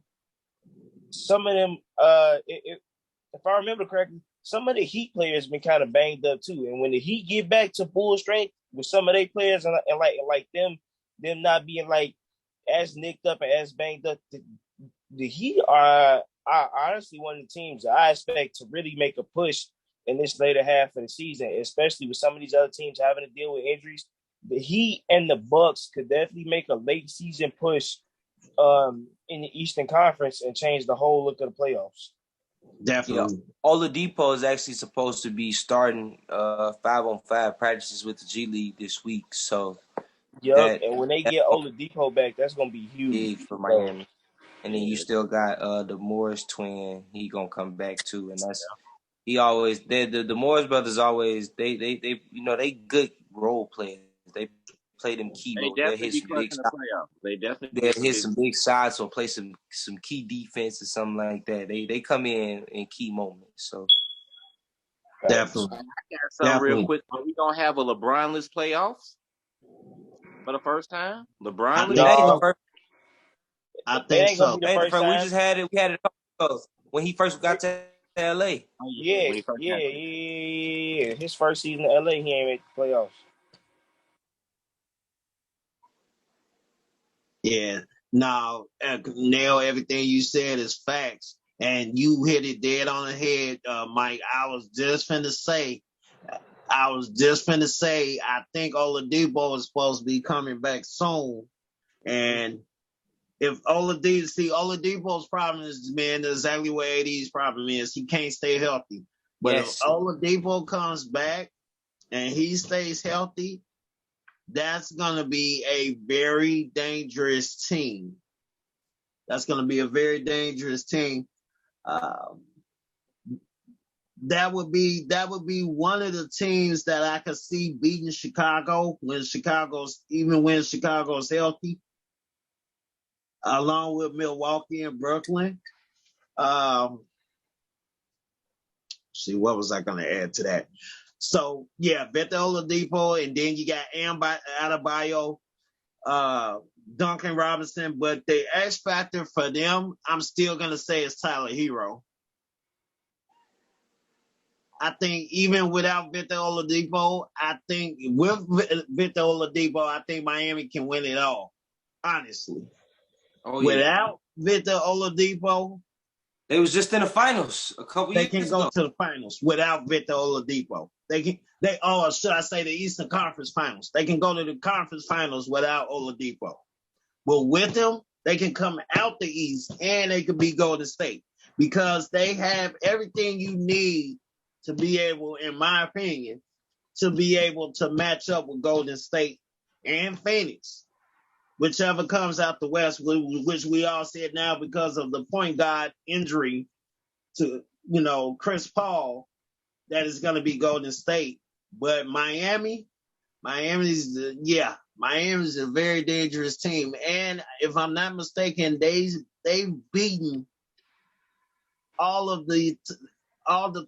some of them, if I remember correctly, some of the Heat players been kind of banged up too. And when the Heat get back to full strength with some of their players and like them not being like as nicked up and as banged up, the Heat are honestly one of the teams I expect to really make a push in this later half of the season, especially with some of these other teams having to deal with injuries. The Heat and the Bucks could definitely make a late season push in the Eastern Conference and change the whole look of the playoffs. Definitely. Oladipo is actually supposed to be starting 5-on-5 practices with the G League this week. So Yup, that's and when they get Oladipo back, that's gonna be huge. big for So, Miami. And then you still got the Morris twin. He gonna come back too, and he always the Morris brothers always they they good role players. They play them key They roles. They definitely hit be some big clutching the shots. playoffs. They definitely They get some hit big. some big shots or play some key defense or something like that. They come in key moments. So Definitely. I got something real Definitely. quick. Are we gonna have a LeBronless playoffs for the first time? I LeBronless? think that ain't the so. no, first. I it think ain't gonna be so. the That ain't the first first. We time. just had it. We had it a couple ago when he first got to LA. Oh yeah, Yeah, when he first yeah, got there. yeah. His first season in LA, he ain't make the playoffs. Yeah. Now, Nail, everything you said is facts. And you hit it dead on the head, Mike. I think Oladipo is supposed to be coming back soon. And if Oladipo's problem is, man, exactly what AD's problem is. He can't stay healthy. But if Yes. Oladipo comes back and he stays healthy, that's going to be a very dangerous team. That's going to be a very dangerous team. That would be one of the teams that I could see beating Chicago when Chicago's healthy, along with Milwaukee and Brooklyn. See, what was I going to add to that? So yeah, Victor Oladipo, and then you got Adebayo, Duncan Robinson, but the X factor for them, I'm still gonna say is Tyler Hero. I think even without Victor Oladipo, I think with Victor Oladipo, I think Miami can win it all. Honestly, Oh yeah. without Victor Oladipo, They was just in the finals a couple they can years go ago. to the finals. Without Victor Oladipo, should I say the Eastern Conference Finals? They can go to the conference finals without Oladipo. But with them, they can come out the East and they could be Golden State because they have everything you need to be able, in my opinion, to be able to match up with Golden State and Phoenix, whichever comes out the West, which we all said now because of the point guard injury to, Chris Paul, that is going to be Golden State. But Miami's a very dangerous team. And if I'm not mistaken, they've beaten all the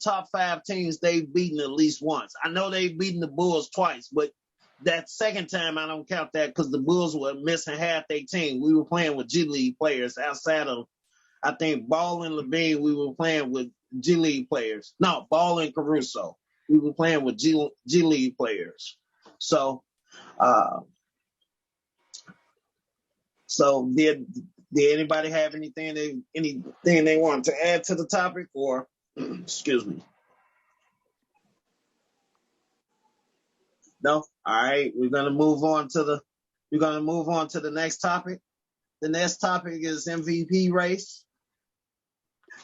top 5 teams. They've beaten at least once. I know they've beaten the Bulls twice, but that second time I don't count that because the Bulls were missing half their team. We were playing with G League players outside of, I think, Ball and Levine. We were playing with G League players. No, Ball and Caruso. We were playing with G League players. So did anybody have anything they want to add to the topic, or excuse me? No? All right, we're gonna move on to the next topic. The next topic is MVP race.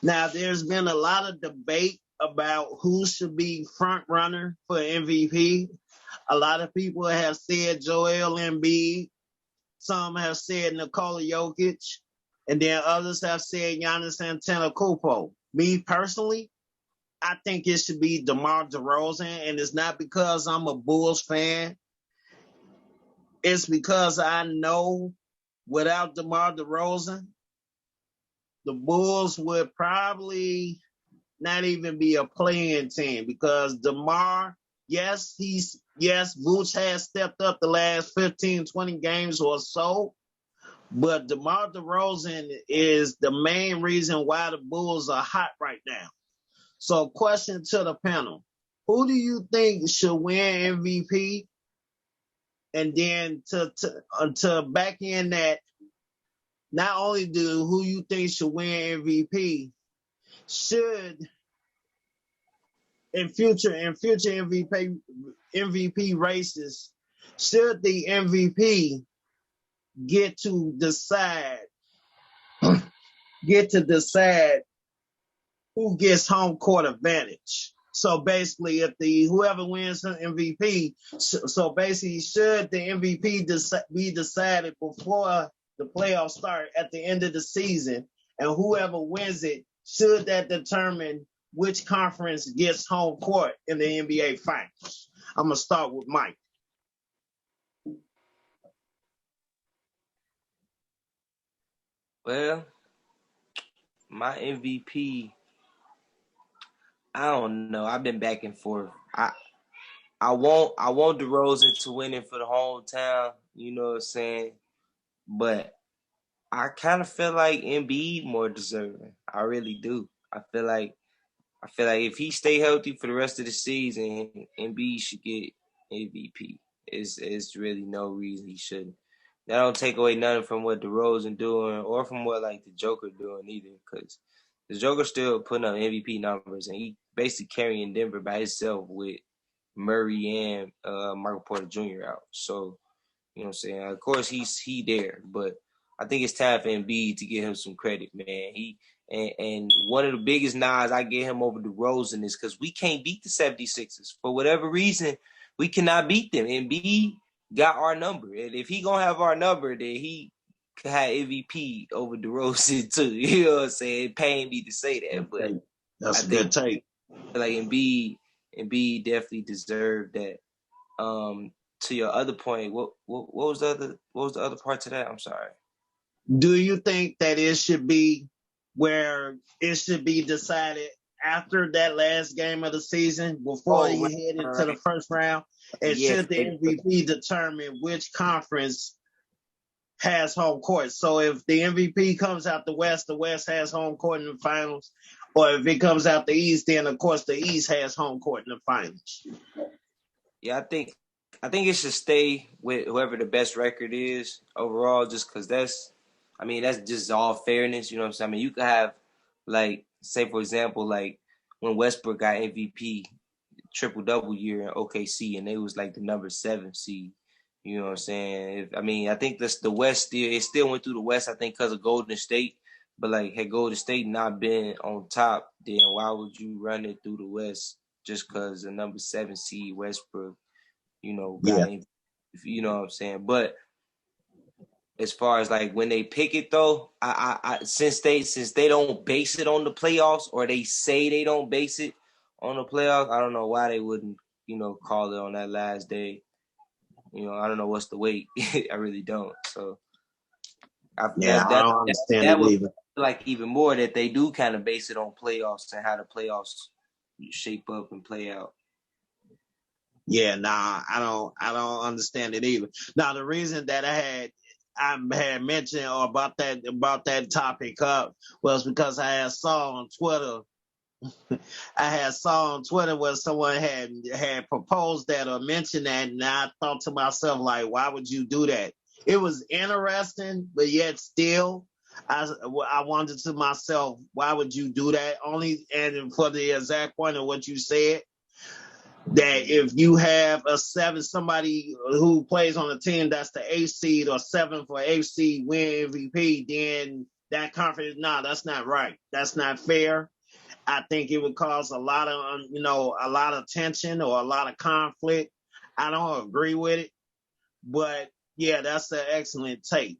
Now, there's been a lot of debate about who should be front runner for MVP. A lot of people have said Joel Embiid. Some have said Nikola Jokic. And then others have said Giannis Antetokounmpo. Me personally, I think it should be DeMar DeRozan. And it's not because I'm a Bulls fan. It's because I know without DeMar DeRozan, the Bulls would probably not even be a playing team because DeMar, yes, Vooch has stepped up the last 15, 20 games or so, but DeMar DeRozan is the main reason why the Bulls are hot right now. So question to the panel, who do you think should win MVP? And then to back in that, not only do who you think should win MVP, should in future MVP races, should the MVP get to decide who gets home court advantage. So basically, if whoever wins the MVP, so basically, should the MVP be decided before the playoffs start at the end of the season, and whoever wins it, should that determine which conference gets home court in the NBA Finals? I'm gonna start with Mike. Well, my MVP, I don't know. I've been back and forth. I want DeRozan to win it for the hometown. You know what I'm saying? But I kind of feel like Embiid more deserving. I really do. I feel like if he stay healthy for the rest of the season, Embiid should get MVP. Is really no reason he shouldn't. That don't take away nothing from what DeRozan doing or from what like the Joker doing either, because the Joker still putting up MVP numbers and he basically carrying Denver by himself with Murray and Michael Porter Jr. out. So you know what I'm saying. Of course he there, but I think it's time for Embiid to give him some credit, man. And one of the biggest nods I get him over DeRozan is because we can't beat the 76ers. For whatever reason, we cannot beat them. Embiid got our number. And if he gonna have our number, then he could have MVP over DeRozan too. You know what I'm saying? It pained me to say that, but that's a good take. Like Embiid definitely deserved that. To your other point, what was the other part to that? I'm sorry. Do you think that it should be where it should be decided after that last game of the season before you head into the first round? And should the MVP determine which conference has home court? So if the MVP comes out the West has home court in the finals. Or if it comes out the East, then of course the East has home court in the finals. Yeah, I think it should stay with whoever the best record is overall, just because that's just all fairness. You know what I'm saying? I mean, you could have, like, say, for example, like when Westbrook got MVP, triple-double year in OKC, and they was like the number 7 seed. You know what I'm saying? I think that's the West. It still went through the West, I think, because of Golden State. But, like, had Golden State not been on top, then why would you run it through the West just because the number 7 seed Westbrook, you know, you know what I'm saying? But as far as like when they pick it though, I since they don't base it on the playoffs, or they say they don't base it on the playoffs, I don't know why they wouldn't, you know, call it on that last day. You know, I don't know what's the wait. I really don't. So I don't understand that it either. Like even more that they do kind of base it on playoffs and how the playoffs shape up and play out. Yeah, I don't understand it either. Now the reason that I had mentioned about that topic up was because I had saw on Twitter where someone had proposed that or mentioned that, and I thought to myself, like, why would you do that? It was interesting, but yet still, I wondered to myself, why would you do that? Only, and for the exact point of what you said, that if you have a 7, somebody who plays on a team that's the 8th seed or 7th or 8th seed win MVP, then that conference, that's not right. That's not fair. I think it would cause a lot of tension or a lot of conflict. I don't agree with it, but yeah, that's an excellent take.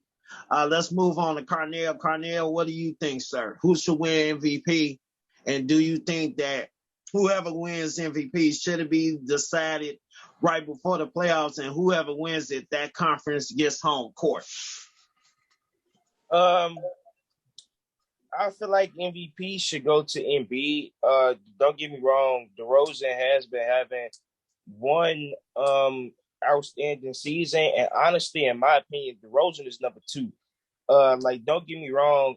Let's move on to Carnell. Carnell, what do you think, sir? Who should win MVP? And do you think that whoever wins MVP should it be decided right before the playoffs, and whoever wins it, that conference gets home court? I feel like MVP should go to Embiid. Don't get me wrong, DeRozan has been having one outstanding season, and honestly, in my opinion, DeRozan is number 2. Don't get me wrong,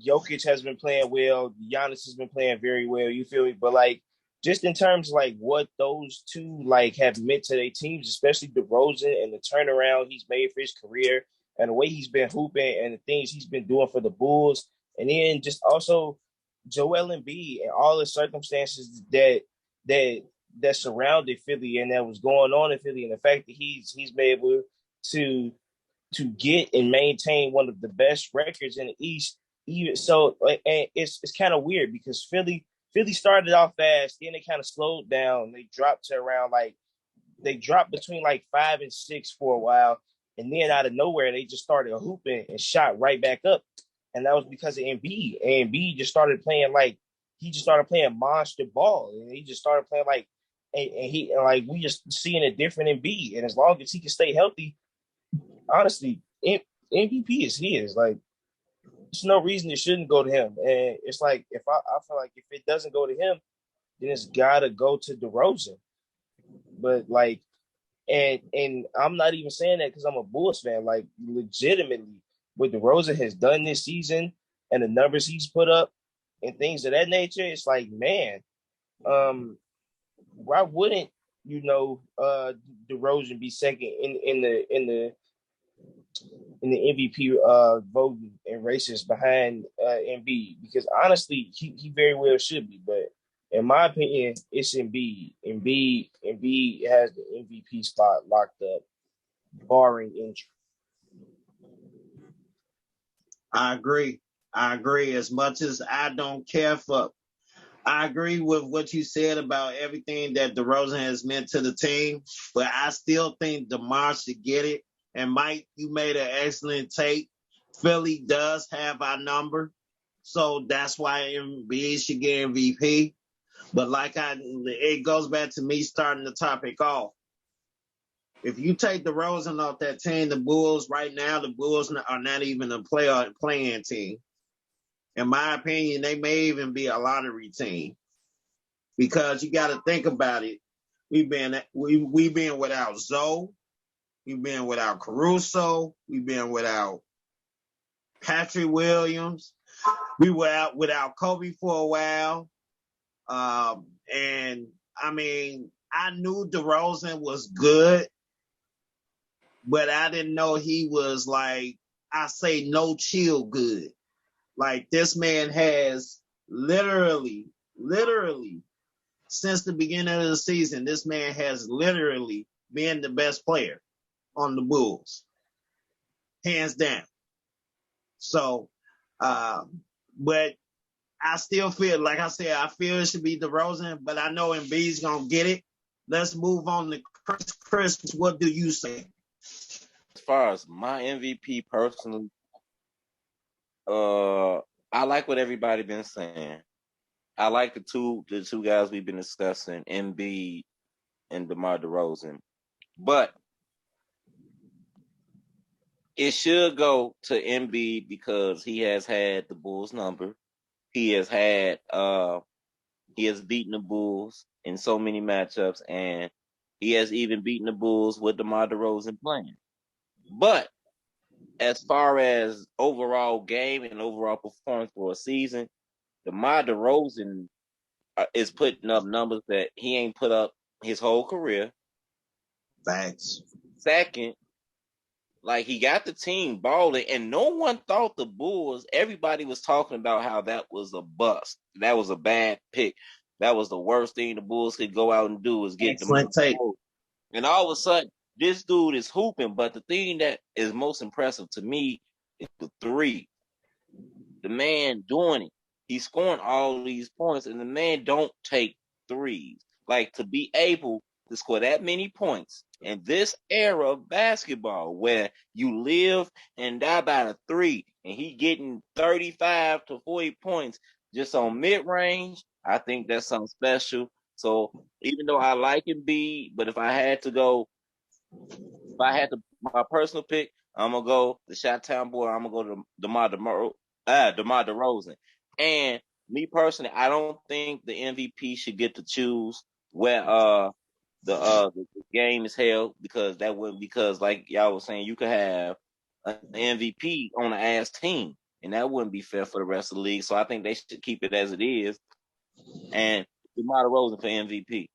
Jokic has been playing well, Giannis has been playing very well, you feel me? But like, just in terms of like what those two like have meant to their teams, especially DeRozan and the turnaround he's made for his career, and the way he's been hooping and the things he's been doing for the Bulls. And then just also Joel Embiid and all the circumstances that surrounded Philly and that was going on in Philly, and the fact that he's been able to get and maintain one of the best records in the East even so, and it's kind of weird because Philly started off fast, then they kind of slowed down. They dropped to around they dropped between like 5 and 6 for a while, and then out of nowhere they just started hooping and shot right back up, and that was because of Embiid. And Embiid just started playing monster ball, and he just started playing like, and he like we just seeing a different Embiid, and as long as he can stay healthy, honestly, MVP is his. Like, there's no reason it shouldn't go to him, and it's like if I feel like if it doesn't go to him, then it's gotta go to DeRozan. But like, and I'm not even saying that because I'm a Bulls fan. Like, legitimately, what DeRozan has done this season and the numbers he's put up and things of that nature, it's like, man, why wouldn't DeRozan be second in the MVP voting and races behind Embiid? Because honestly, he very well should be, but in my opinion, it's Embiid. Embiid has the MVP spot locked up, barring injury. I agree. As much as I don't care for, I agree with what you said about everything that DeRozan has meant to the team, but I still think DeMar should get it. And Mike, you made an excellent take. Philly does have our number, so that's why Embiid should get MVP. But it goes back to me starting the topic off. If you take DeRozan off that team, the Bulls right now, the Bulls are not even a playing team. In my opinion, they may even be a lottery team, because you got to think about it. We've been without Zoe, we've been without Caruso, we've been without Patrick Williams, we were out without Kobe for a while, and I mean, I knew DeRozan was good, but I didn't know he was like, I say no chill good. Like, this man has literally, since the beginning of the season, this man has literally been the best player on the Bulls, hands down. So, but I still feel, like I said, I feel it should be DeRozan, but I know Embiid's going to get it. Let's move on to Chris. Chris, what do you say? As far as my MVP personally, I like what everybody been saying. I like the two guys we've been discussing, Embiid and DeMar DeRozan. But it should go to Embiid because he has had the Bulls number. He has beaten the Bulls in so many matchups, and he has even beaten the Bulls with DeMar DeRozan playing. But as far as overall game and overall performance for a season, DeMar DeRozan is putting up numbers that he ain't put up his whole career. Thanks. Second, like, he got the team balling, and no one thought the Bulls, everybody was talking about how that was a bust. That was a bad pick. That was the worst thing the Bulls could go out and do, was get Excellent take. And all of a sudden, this dude is hooping, but the thing that is most impressive to me is the three. The man doing it. He's scoring all these points, and the man don't take threes. Like, to be able to score that many points in this era of basketball where you live and die by the three, and he getting 35 to 40 points just on mid-range, I think that's something special. So even though I like Embiid, but if I had my personal pick, I'm gonna go the Chi-Town boy. I'm gonna go to DeMar DeRozan. And me personally, I don't think the MVP should get to choose where the game is held, because like y'all was saying, you could have an MVP on an ass team, and that wouldn't be fair for the rest of the league. So I think they should keep it as it is, and DeMar DeRozan for MVP.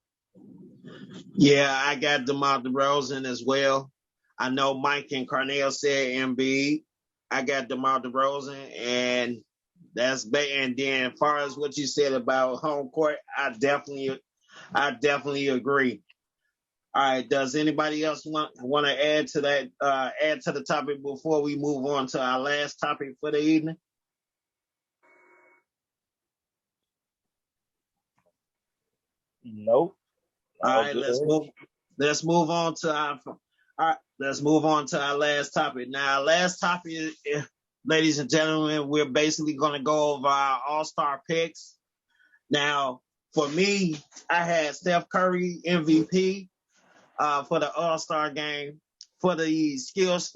Yeah, I got DeMar DeRozan as well. I know Mike and Carnell said Embiid. I got DeMar DeRozan, and that's and then as far as what you said about home court, I definitely agree. All right, does anybody else want to add to that? Add to the topic before we move on to our last topic for the evening? Nope. All Oh, right, good. let's move on to our all right, let's move on to our last topic. Now, our last topic, ladies and gentlemen, we're basically going to go over our All-Star picks. Now, for me, I had Steph Curry MVP for the All-Star game. For the skills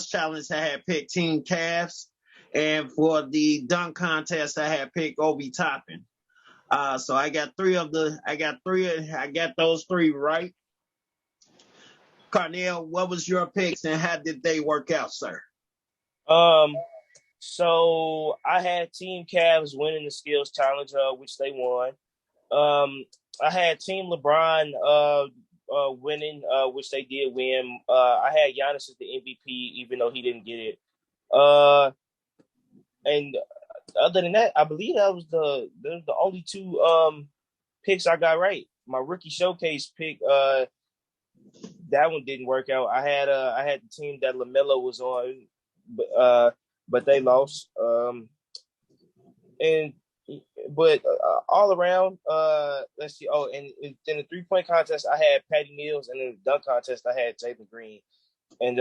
challenge, I had picked Team Cavs, and for the dunk contest, I had picked Obi Toppin. So I got those three right. Carnell, what was your picks and how did they work out, sir? So I had Team Cavs winning the skills challenge, which they won. I had Team LeBron winning, which they did win. I had Giannis as the MVP, even though he didn't get it. And other than that, I believe that was the only two picks I got right. My rookie showcase pick, that one didn't work out. I had the team that LaMelo was on, but they lost. But all around, let's see. Oh, and in the 3-point contest, I had Patty Mills, and in the dunk contest, I had Jalen Green, and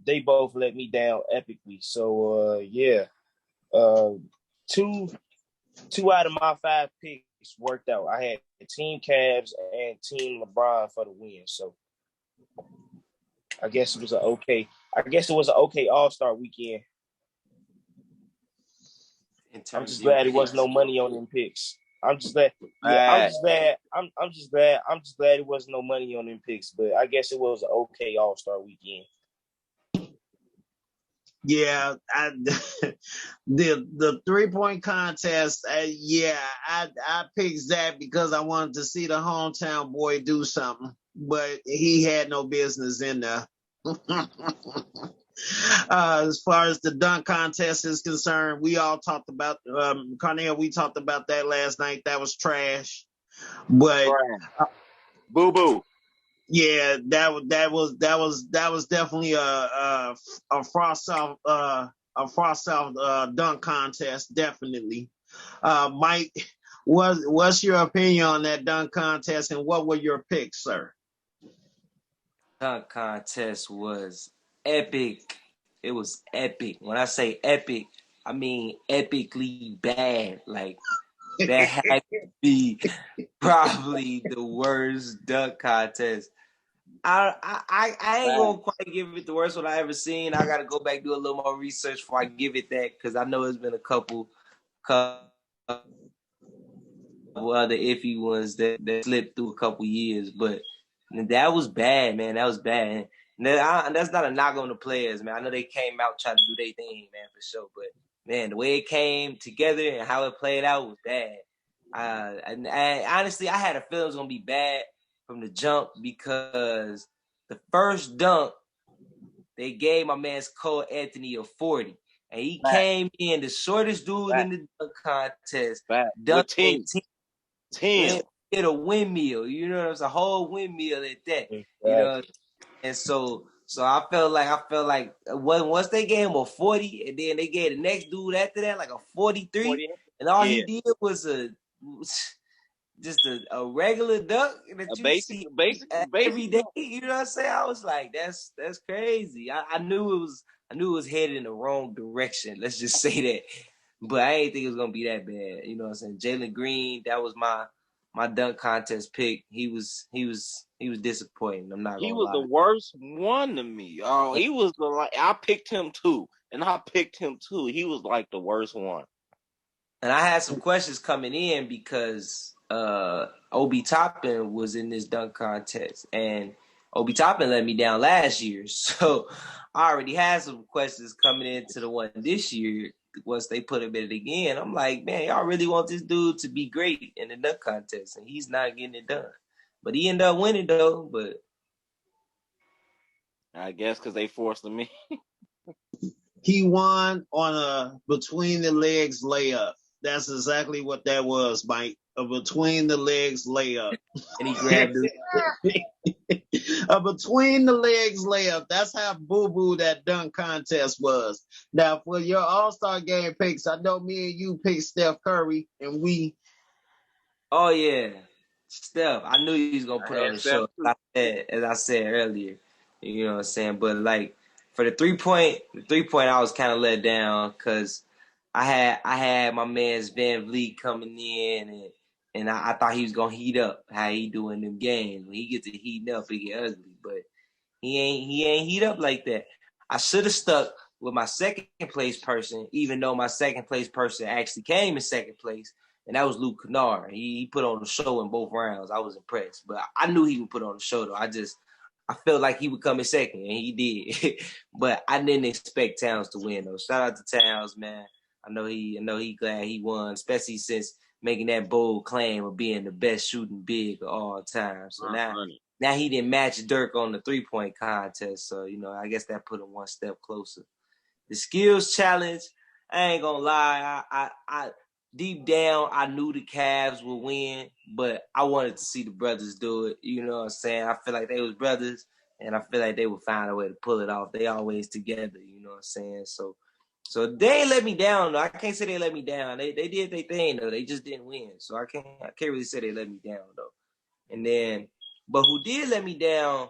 they both let me down epically. So yeah, two out of my 5 picks worked out. I had Team Cavs and Team LeBron for the win. So I guess it was an okay All-Star weekend. I'm just glad it wasn't no money on them picks. I'm just glad. Yeah, I'm just glad it wasn't no money on them picks. But I guess it was an okay All-Star weekend. Yeah, the 3-point contest. I picked that because I wanted to see the hometown boy do something, but he had no business in there. As far as the dunk contest is concerned, we all talked about Carnell. We talked about that last night. That was trash, but boo boo. Yeah, that was definitely a frost off dunk contest, definitely. Mike, what's your opinion on that dunk contest, and what were your picks, sir? Dunk contest was epic. It was epic. When I say epic, I mean epically bad. Like that had to be probably the worst dunk contest. I ain't gonna quite give it the worst one I ever seen. I gotta go back do a little more research before I give it that, because I know it's been a couple other iffy ones that slipped through a couple years, but that was bad, man. That was bad. And that's not a knock on the players, man. I know they came out trying to do their thing, man, for sure. But man, the way it came together and how it played out was bad. And honestly, I had a feeling it was gonna be bad from the jump, because the first dunk they gave my man's Cole Anthony a 40, and he came in the shortest dude in the dunk contest. Dunked 10. Hit a windmill, you know, it's a whole windmill at that, you know. And so I felt like once they gave him a 40, and then they gave the next dude after that like a 43, and all he did was just a regular dunk that you see every day. You know what I'm saying? I was like, that's crazy. I knew it was headed in the wrong direction. Let's just say that. But I didn't think it was gonna be that bad. You know what I'm saying? Jalen Green, that was my dunk contest pick. He was disappointing. I'm not gonna lie. He was the worst one to me. Oh, he was I picked him too. And I picked him too. He was like the worst one. And I had some questions coming in because Obi Toppin was in this dunk contest, and Obi Toppin let me down last year. So I already had some questions coming into the one this year once they put him in it again. I'm like, man, y'all really want this dude to be great in the dunk contest, and he's not getting it done. But he ended up winning though. But I guess because they forced him in. He won on a between the legs layup. That's exactly what that was, Mike. A between the legs layup. And he grabbed it. A between the legs layup. That's how boo-boo that dunk contest was. Now, for your All-Star game picks, I know me and you picked Steph Curry, and we Oh yeah, Steph. I knew he was gonna I put on had the Steph show. too. As I said earlier, you know what I'm saying. But like for the 3-point, I was kind of let down because I had my man's Van Vliet coming in, and I thought he was gonna heat up. How he doing them games? When he gets to heating up, it get ugly. But he ain't heat up like that. I should have stuck with my second place person, even though my second place person actually came in second place, and that was Luke Kennard. He put on the show in both rounds. I was impressed, but I knew he would put on the show though. I felt like he would come in second, and he did. But I didn't expect Towns to win though. Shout out to Towns, man. I know he glad he won, especially since making that bold claim of being the best shooting big of all time. So now he didn't match Dirk on the 3-point contest. So, you know, I guess that put him one step closer. The skills challenge, I ain't gonna lie. I deep down I knew the Cavs would win, but I wanted to see the brothers do it. You know what I'm saying? I feel like they was brothers, and I feel like they would find a way to pull it off. They always together, you know what I'm saying? So they ain't let me down though. I can't say they let me down. They did their thing though. They just didn't win. So I can't really say they let me down though. And then, but who did let me down,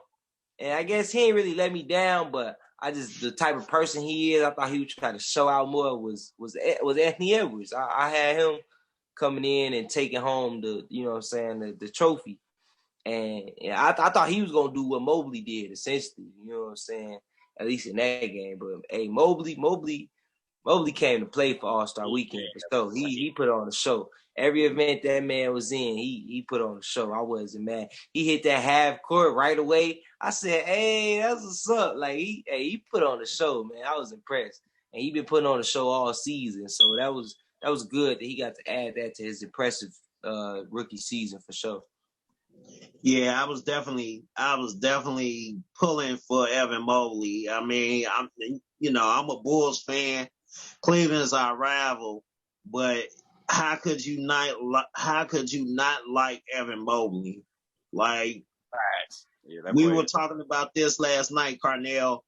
and I guess he ain't really let me down, but I just, the type of person he is, I thought he would try to show out more was Anthony Edwards. I had him coming in and taking home the, you know what I'm saying, the trophy. And I thought he was going to do what Mobley did, essentially, you know what I'm saying, at least in that game. But, hey, Mobley came to play for All-Star Weekend. So he put on the show. Every event that man was in, he put on the show. I wasn't mad. He hit that half court right away. I said, hey, that's what's up. Like he put on the show, man. I was impressed. And he been putting on the show all season. So that was good that he got to add that to his impressive rookie season for sure. Yeah, I was definitely pulling for Evan Mobley. I mean, I'm a Bulls fan. Cleveland's our rival, but how could you not like Evan Mobley? Like, we were talking about this last night, Carnell,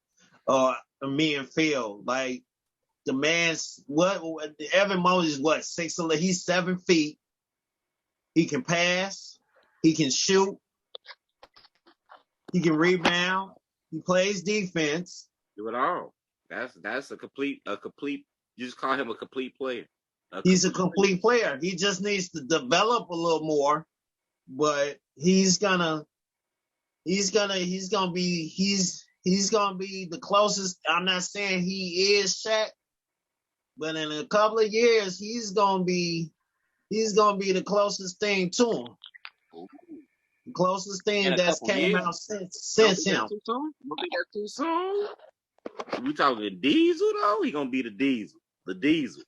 me and Phil. Like, the man's Evan Mobley's what, 6'11"? He's 7 feet. He can pass. He can shoot. He can rebound. He plays defense. Do it all. That's a complete. You just call him a complete player. He's a complete player. He just needs to develop a little more, but he's gonna be the closest. I'm not saying he is Shaq, but in a couple of years, he's gonna be the closest thing to him. The closest thing that's came out since him. Too soon? Don't think that's too soon. We talking Diesel though? He gonna be the Diesel. The Diesel.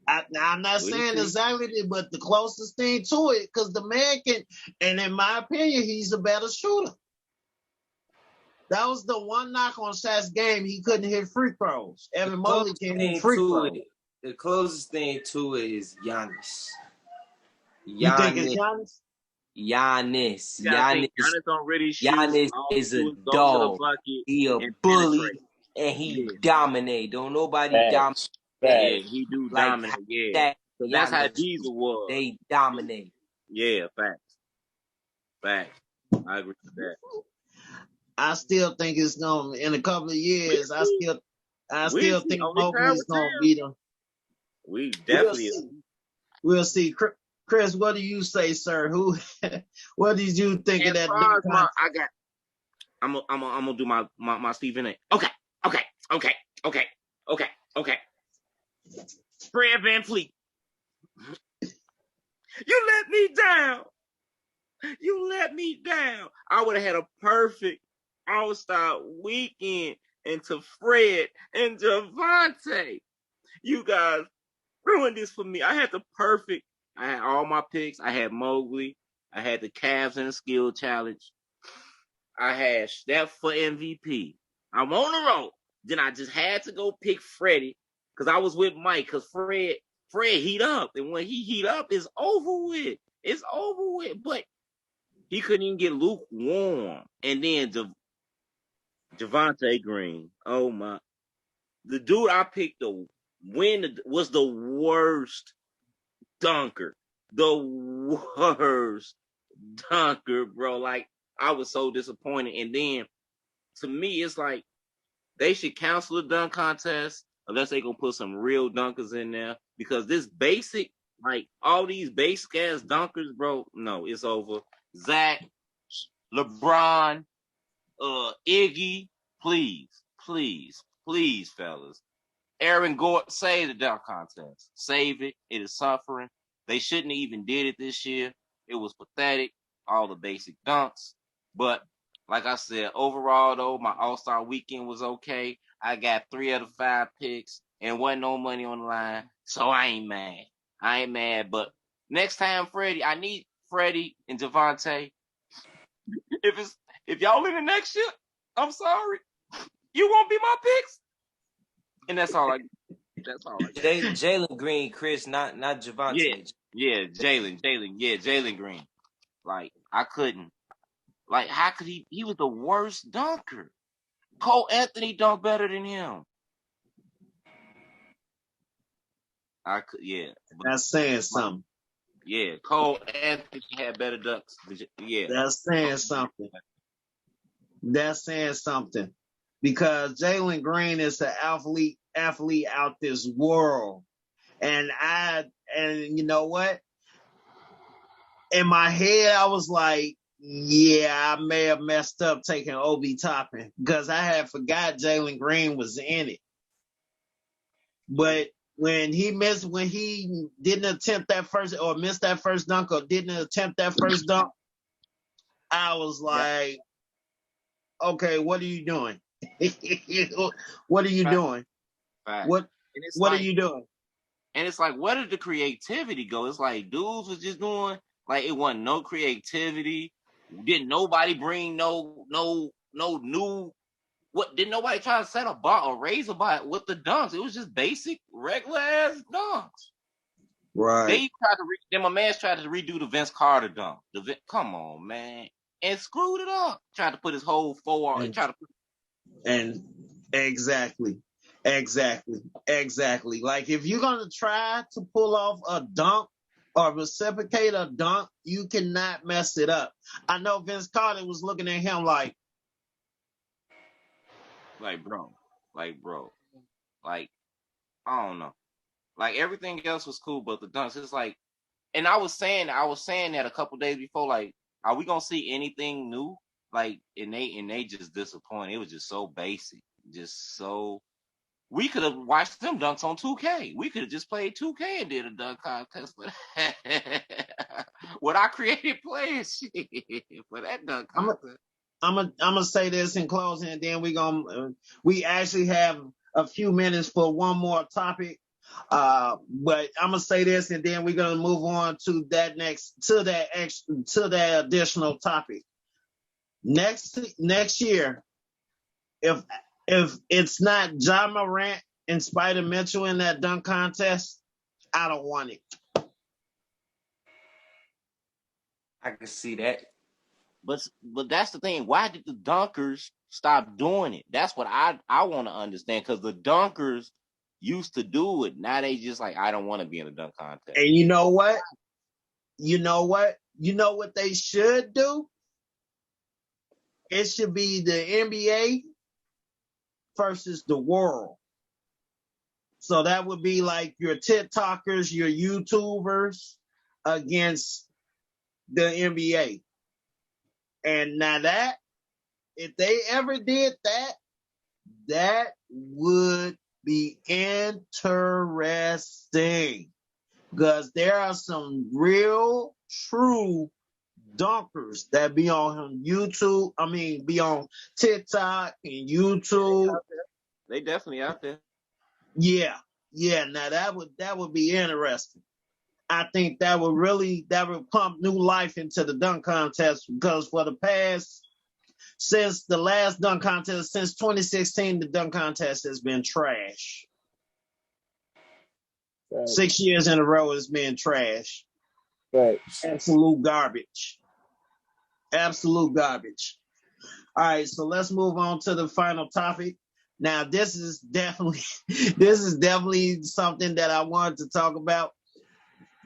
I'm not saying exactly, but the closest thing to it, because the man can, and in my opinion, he's a better shooter. That was the one knock on Shaq's game. He couldn't hit free throws. Evan Mobley can't hit free throws. The closest thing to it is Giannis. You think it's Giannis? Giannis don't really shoot. Giannis is a dog. He a bully, and he dominate. Don't nobody dominate. Yeah, he do like dominate. Yeah, so that's how Diesel was. They dominate. Yeah, facts. I agree with that. I still think it's gonna, in a couple of years. I still think Mobley's gonna beat him. We definitely. We'll see. Chris, what do you say, sir? What did you think of that? I'm gonna do my Stephen A. Okay. Fred VanVleet. You let me down. I would have had a perfect All-Star weekend into Fred and Javante. You guys ruined this for me. I had all my picks. I had Mobley. I had the Cavs in the skill challenge. I had Steph for MVP. I'm on the road. Then I just had to go pick Freddie because I was with Mike, because Fred heat up. And when he heat up, it's over with. But he couldn't even get lukewarm. And then Javante Green. Oh, my. The dude I picked to win was the worst dunker the worst dunker, bro. Like, I was so disappointed. And then, to me, it's like, they should cancel the dunk contest unless they gonna put some real dunkers in there. Because this basic, like, all these basic ass dunkers, bro, no, it's over. Zach, LeBron, Iggy, please, fellas. Aaron Gordon, save the dunk contest. Save it. It is suffering. They shouldn't have even did it this year. It was pathetic. All the basic dunks. But like I said, overall though, my All-Star weekend was okay. I got 3 out of 5 picks and wasn't no money on the line. So I ain't mad. But next time, Freddie, I need Freddie and Javante. If y'all in the next year, I'm sorry. You won't be my picks. And that's all I Jalen Green, Chris, not Javante. Yeah, Jalen Green. Like, I couldn't. Like, how could he? He was the worst dunker. Cole Anthony dunked better than him. That's saying something. Yeah, Cole Anthony had better dunks. Yeah. That's saying something. Because Jalen Green is an athlete out this world. And you know what? In my head, I was like, yeah, I may have messed up taking Obi Toppin because I had forgot Jalen Green was in it. But when he didn't attempt that first or missed that first dunk or didn't attempt that first dunk, I was like, okay, what are you doing? What are you doing? What are you doing? And it's like, where did the creativity go? It's like dudes was just doing, like, it wasn't no creativity. Didn't nobody bring no new, didn't nobody try to set a bar or raise a bar with the dunks? It was just basic, regular ass dunks. Right. My man tried to redo the Vince Carter dunk. Come on, man. And screwed it up. Tried to put his whole forward and exactly. Like, if you're gonna try to pull off a dunk or reciprocate a dunk, you cannot mess it up. I know Vince Carter was looking at him like bro, I don't know. Like, everything else was cool, but the dunks, it's like, and I was saying that a couple days before, like, are we gonna see anything new? Like, and they just disappointed. It was just so basic, we could have watched them dunks on 2K. We could have just played 2K and did a dunk contest for that. What I created players for that dunk contest. I'm gonna say this in closing, and then we actually have a few minutes for one more topic. But I'm gonna say this, and then we're gonna move on to that additional topic. Next year, if it's not Ja Morant and Spider Mitchell in that dunk contest, I don't want it. I can see that. But that's the thing. Why did the dunkers stop doing it? That's what I want to understand, because the dunkers used to do it. Now they just like, I don't want to be in a dunk contest. And you know what? You know what they should do? It should be the NBA versus the world. So that would be like your TikTokers, your YouTubers against the NBA. And now that, if they ever did that, that would be interesting. Because there are some real, true dunkers that be on YouTube. I mean, be on TikTok and YouTube. They definitely out there. Yeah. Now that would be interesting. I think that would pump new life into the dunk contest, because since the last dunk contest, since 2016, the dunk contest has been trash. Right. 6 years in a row it's been trash. Right. Absolute garbage. All right, so let's move on to the final topic. Now, this is definitely something that I wanted to talk about.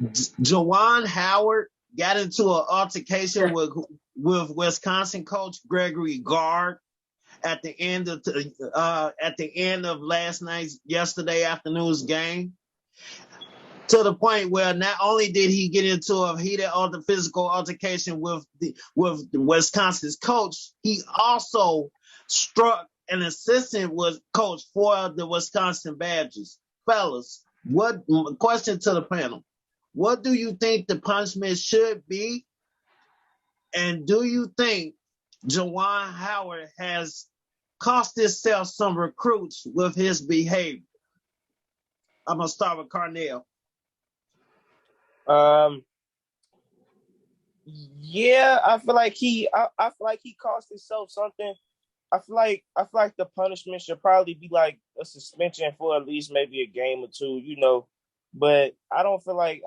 Juwan Howard got into an altercation with Wisconsin coach Gregory Gard at the end of yesterday afternoon's game, to the point where not only did he get into a heated physical altercation with Wisconsin's coach, he also struck an assistant coach for the Wisconsin Badgers. Fellas, what question to the panel? What do you think the punishment should be? And do you think Juwan Howard has cost himself some recruits with his behavior? I'm going to start with Carnell. Yeah, I feel like he cost himself something. I feel like the punishment should probably be like a suspension for at least maybe a game or two, But I don't feel like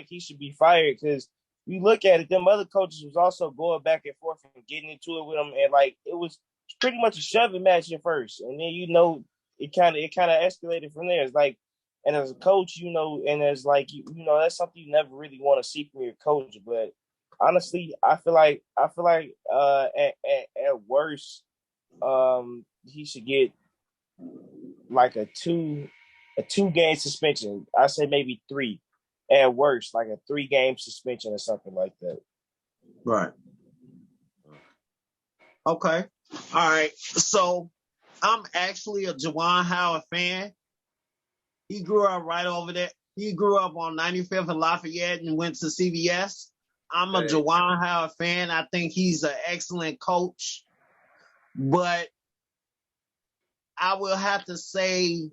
he should be fired, because you look at it, them other coaches was also going back and forth and getting into it with him, and like it was pretty much a shoving match at first, and then it kind of escalated from there. It's like, and as a coach, and as like that's something you never really want to see from your coach. But honestly, I feel like at worst, he should get like a 2-game suspension. I say maybe 3 at worst, like a 3-game suspension or something like that. Right. Okay. All right. So I'm actually a Juwan Howard fan. He grew up right over there. He grew up on 95th and Lafayette and went to CBS. I'm a Juwan Howard fan. I think he's an excellent coach. But I will have to say,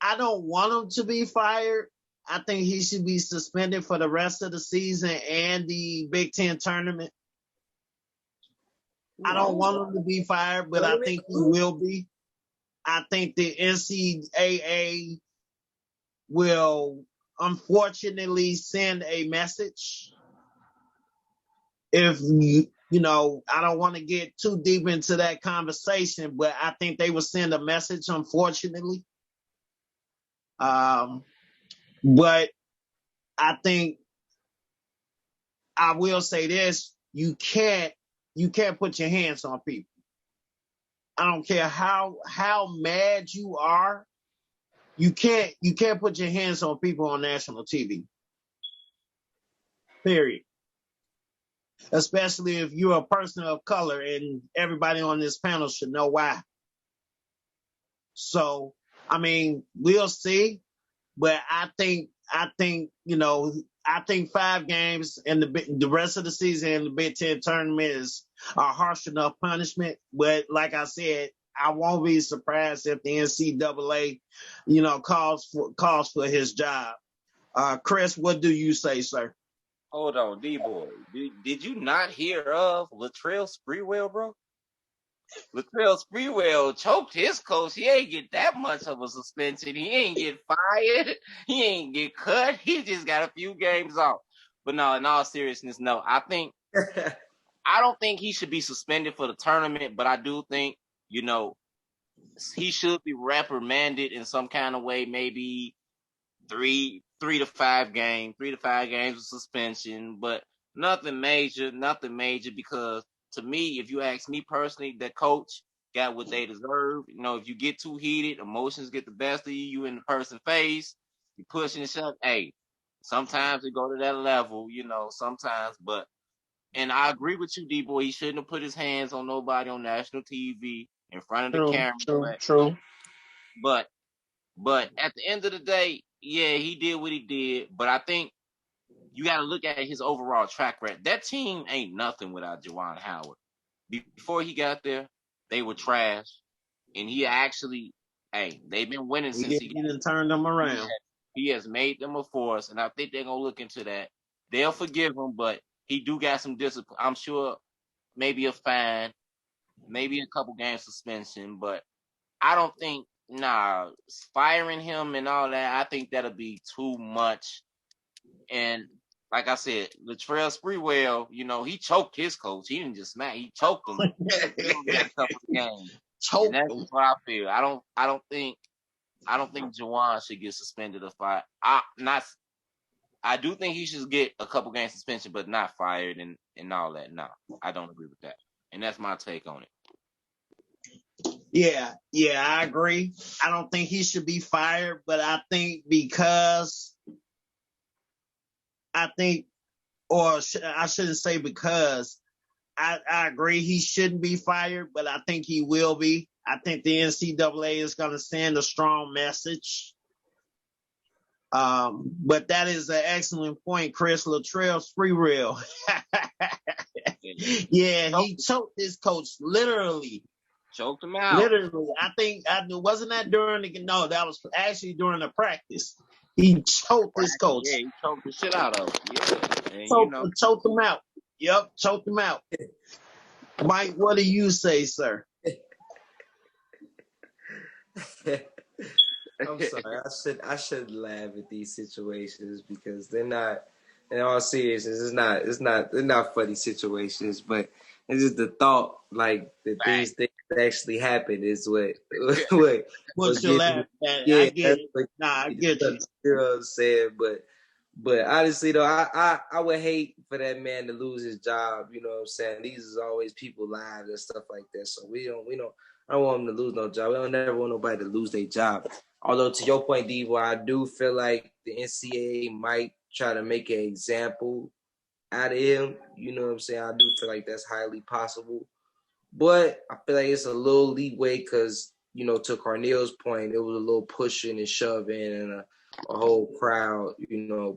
I don't want him to be fired. I think he should be suspended for the rest of the season and the Big Ten tournament. I don't want him to be fired, but I think he will be. I think the NCAA will unfortunately send a message. If I don't want to get too deep into that conversation, but I think they will send a message, unfortunately. But I think I will say this: you can't put your hands on people. I don't care how mad you are. You can't put your hands on people on national TV. Period. Especially if you're a person of color, and everybody on this panel should know why. So, I mean, we'll see, but I think 5 games and the rest of the season in the Big Ten tournament is a harsh enough punishment. But like I said, I won't be surprised if the NCAA, calls for his job. Chris, what do you say, sir? Hold on, D-boy. Did you not hear of Latrell Sprewell, bro? Latrell Sprewell choked his coach. He ain't get that much of a suspension. He ain't get fired. He ain't get cut. He just got a few games off. But no, in all seriousness, no. I don't think he should be suspended for the tournament, but I do think, he should be reprimanded in some kind of way, maybe 3 to 5 games, 3 to 5 games of suspension, but nothing major, because to me, if you ask me personally, the coach got what they deserve. If you get too heated, emotions get the best of you, you in the person's face, you pushing and stuff. Hey, sometimes it go to that level, sometimes, and I agree with you, D-boy, he shouldn't have put his hands on nobody on national TV in front of the camera. True. But at the end of the day, yeah, he did what he did, but I think you got to look at his overall track record. That team ain't nothing without Juwan Howard. Before he got there, they were trash, and he actually, they've been winning since he turned them around. He has made them a force, and I think they're gonna look into that. They'll forgive him, but he do got some discipline. I'm sure maybe a fine, maybe a couple games suspension, but I don't think. Nah, firing him and all that, I think that'll be too much. And like I said, Latrell Sprewell, he choked his coach. He didn't just smack; he choked him. A couple of games. And that's what I feel. I don't think Juwan should get suspended or fired. I do think he should get a couple game suspension, but not fired and all that. No, I don't agree with that. And that's my take on it. Yeah, I agree. I don't think he should be fired, but I think I shouldn't say because. I agree he shouldn't be fired, but I think he will be. I think the NCAA is going to send a strong message. But that is an excellent point, Chris. Latrell's free will. Yeah, he choked this coach literally. Choked him out. Literally. Wasn't that no, that was actually during the practice. He choked this coach. Yeah, he choked the shit out of him. Yeah. And, choked him out. Yep, choked him out. Mike, what do you say, sir? I'm sorry. I shouldn't laugh at these situations because they're not. In all seriousness, they're not funny situations, but it's just the thought, like that these things actually happen is what you're laughing at. Yeah, I get it. I get you. You know what I'm saying? But honestly though, I would hate for that man to lose his job. You know what I'm saying? These is always people lives and stuff like that. So I don't want him to lose no job. We don't never want nobody to lose their job. Although to your point, Devo, I do feel like the NCAA might try to make an example out of him. You know what I'm saying? I do feel like that's highly possible. But I feel like it's a little leeway because, to Carneal's point, it was a little pushing and shoving and a whole crowd,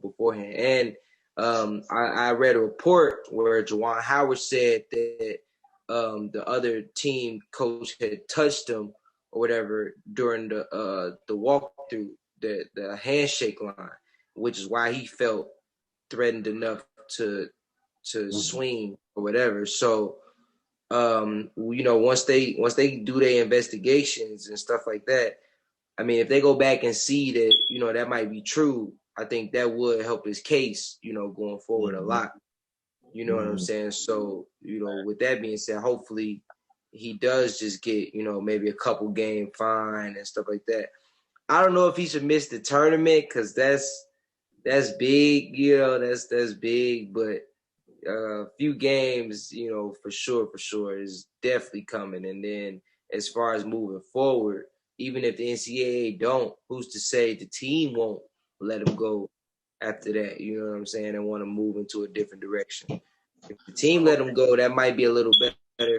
beforehand. And I read a report where Juwan Howard said that the other team coach had touched him or whatever during the walkthrough, the handshake line, which is why he felt threatened enough to swing or whatever. So, once they do their investigations and stuff like that, I mean, if they go back and see that, that might be true, I think that would help his case, going forward a lot. You know what I'm saying? So, with that being said, hopefully he does just get, maybe a couple game fine and stuff like that. I don't know if he should miss the tournament because that's big, that's big, but a few games, for sure is definitely coming. And then as far as moving forward, even if the NCAA don't, who's to say the team won't let him go after that, you know what I'm saying, and want to move into a different direction. If the team let him go, that might be a little better.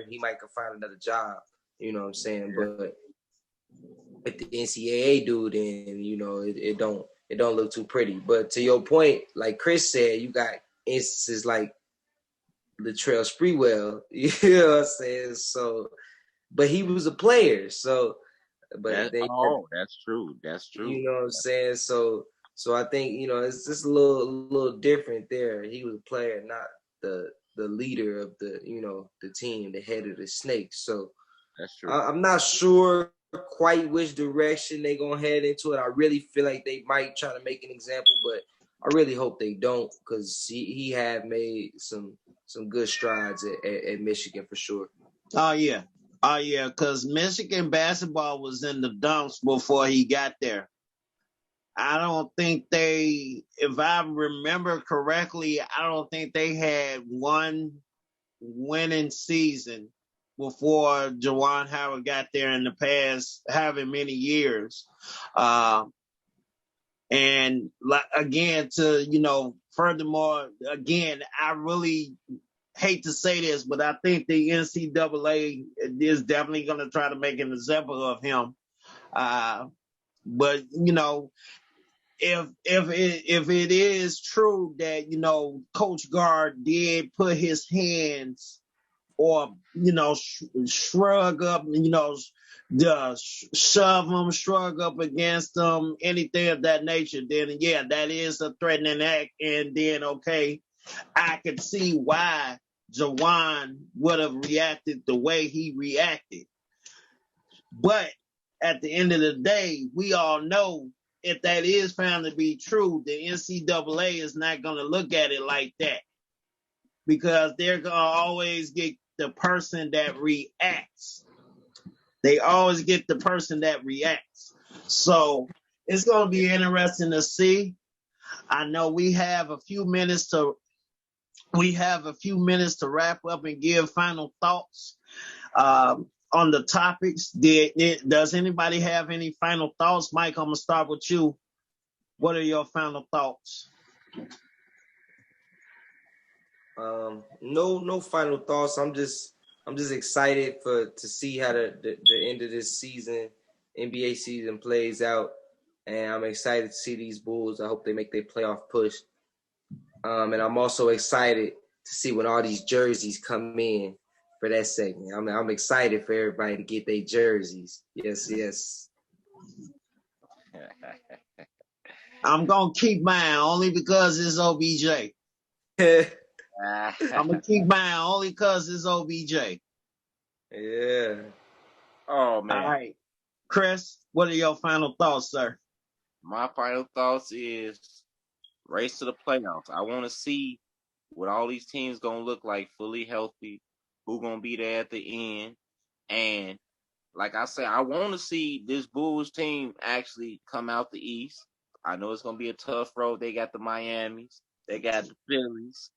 He might could find another job, you know what I'm saying? But if the NCAA do, then, it don't look too pretty. But to your point, like Chris said, you got instances like Latrell Sprewell, you know what I'm saying? So, but he was a player, so... But that's true. You know what I'm saying? So I think, it's just a little different there. He was a player, not the leader of the team, the head of the Snakes. So that's true. I'm not sure quite which direction they gonna head into it. I really feel like they might try to make an example, but I really hope they don't because he have made some good strides at Michigan for sure. Oh yeah. Because Michigan basketball was in the dumps before he got there. I don't think if I remember correctly, I don't think they had one winning season before Juwan Howard got there in the past however many years. And again, furthermore, again, I really hate to say this, but I think the NCAA is definitely going to try to make an example of him. But if it is true that Coach Gard did put his hands or shrug up, shove them, shrug up against them, anything of that nature, then yeah, that is a threatening act, and then okay, I could see why Juwan would have reacted the way he reacted. But at the end of the day, we all know if that is found to be true, the NCAA is not going to look at it like that because they're going to always get the person that reacts. They always get the person that reacts. So it's going to be interesting to see. I know we have a few minutes to wrap up and give final thoughts on the topics. Does anybody have any final thoughts? Mike, I'm gonna start with you. What are your final thoughts? No final thoughts. I'm just excited to see how the end of this season, NBA season, plays out, and I'm excited to see these Bulls. I hope they make their playoff push. And I'm also excited to see when all these jerseys come in for that segment. I'm excited for everybody to get their jerseys. Yes. I'm gonna keep mine only because it's OBJ. I'm gonna keep mine only because it's OBJ. Yeah. Oh man. All right, Chris, what are your final thoughts, sir? My final thoughts is race to the playoffs. I want to see what all these teams gonna look like, fully healthy, who gonna be there at the end, and like I said, I want to see this Bulls team actually come out the East. I know it's gonna be a tough road. They got the Miamis, they got the Phillies,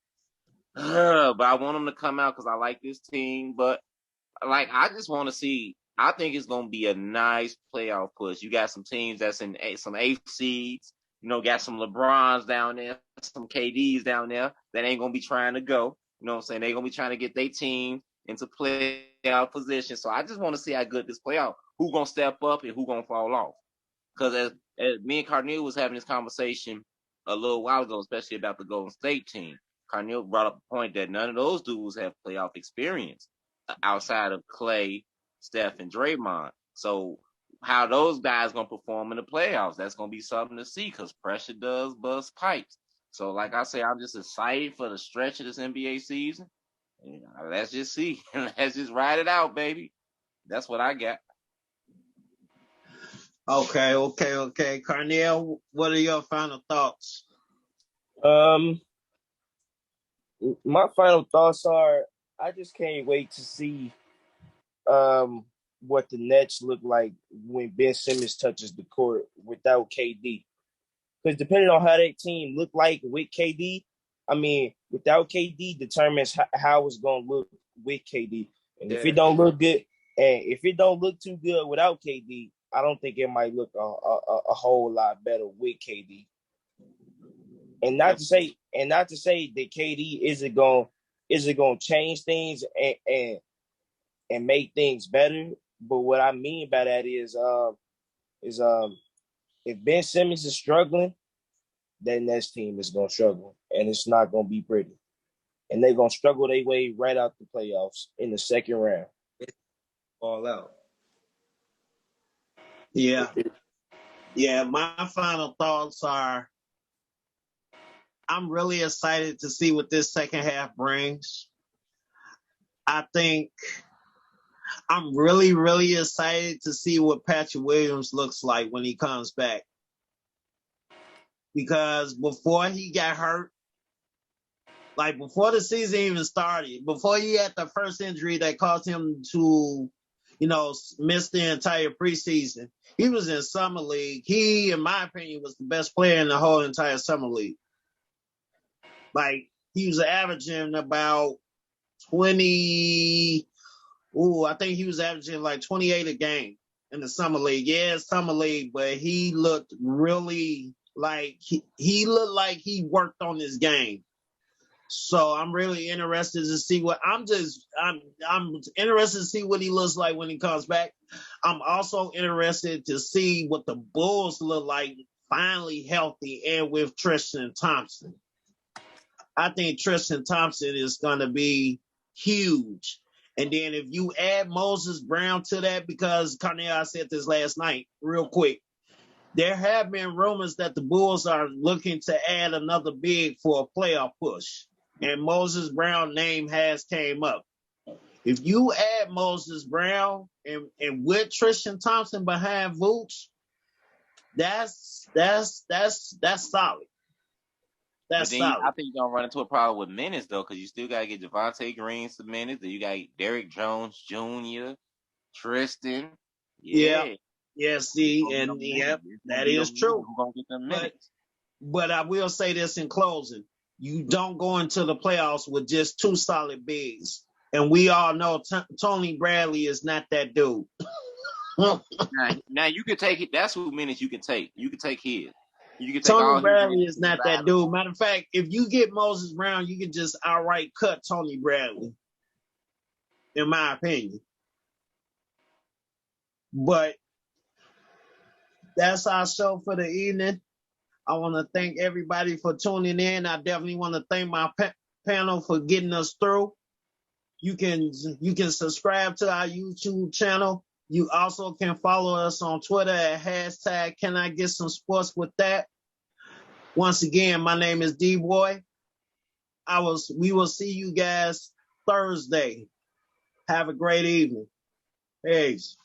but I want them to come out because I like this team. But like, I just want to see. I think it's gonna be a nice playoff push. You got some teams that's in some eighth seeds. You know, got some LeBrons down there, some KDs down there that ain't gonna be trying to go. You know what I'm saying? They're gonna be trying to get their team into playoff position. So I just want to see how good this playoff. Who gonna step up and who gonna fall off? Because as me and Carneal was having this conversation a little while ago, especially about the Golden State team, Carneal brought up the point that none of those dudes have playoff experience outside of Clay, Steph, and Draymond. So how those guys gonna perform in the playoffs? That's gonna be something to see because pressure does bust pipes. So like I say, I'm just excited for the stretch of this NBA season. Let's just see. Let's just ride it out, baby. That's what I got. Okay. Carneal, what are your final thoughts? My final thoughts are I just can't wait to see what the Nets look like when Ben Simmons touches the court without KD. Because depending on how that team look like with KD, I mean, without KD determines how it's gonna look with KD. And if it don't look good, and if it don't look too good without KD, I don't think it might look a whole lot better with KD. And not to say that KD isn't gonna change things and make things better. But what I mean by that is if Ben Simmons is struggling, then Nets team is gonna struggle, and it's not gonna be pretty. And they're gonna struggle their way right out the playoffs in the second round. All out. Yeah. My final thoughts are I'm really excited to see what this second half brings. I think I'm really, really excited to see what Patrick Williams looks like when he comes back. Because before he got hurt, like before the season even started, before he had the first injury that caused him to, miss the entire preseason, he was in Summer League. He, in my opinion, was the best player in the whole entire Summer League. Like, he was averaging about 20. I think he was averaging like 28 a game in the Summer League. Yeah, Summer League, but he looked really like he looked like he worked on his game. So I'm really interested to see I'm interested to see what he looks like when he comes back. I'm also interested to see what the Bulls look like finally healthy and with Tristan Thompson. I think Tristan Thompson is going to be huge. And then if you add Moses Brown to that, because Carneal, I said this last night, real quick, there have been rumors that the Bulls are looking to add another big for a playoff push. And Moses Brown name has came up. If you add Moses Brown and with Tristan Thompson behind Vooch, that's solid. That's solid. I think you're gonna run into a problem with minutes though, because you still gotta get Javonte Green some minutes. Then you got Derrick Jones Jr., Tristan. Yeah. See, and that is true. Who's gonna get them minutes? But I will say this in closing. You don't go into the playoffs with just two solid bigs. And we all know Tony Bradley is not that dude. Now you can take it. That's what minutes you can take. You can take his. You can take Tony all Bradley his is not that dude. Matter of fact, if you get Moses Brown, you can just outright cut Tony Bradley, in my opinion. But that's our show for the evening. I want to thank everybody for tuning in. I definitely want to thank my panel for getting us through. You can subscribe to our YouTube channel. You also can follow us on Twitter at hashtag Can I Get Some Sports with That. Once again, my name is D-Boy. We will see you guys Thursday. Have a great evening. Peace.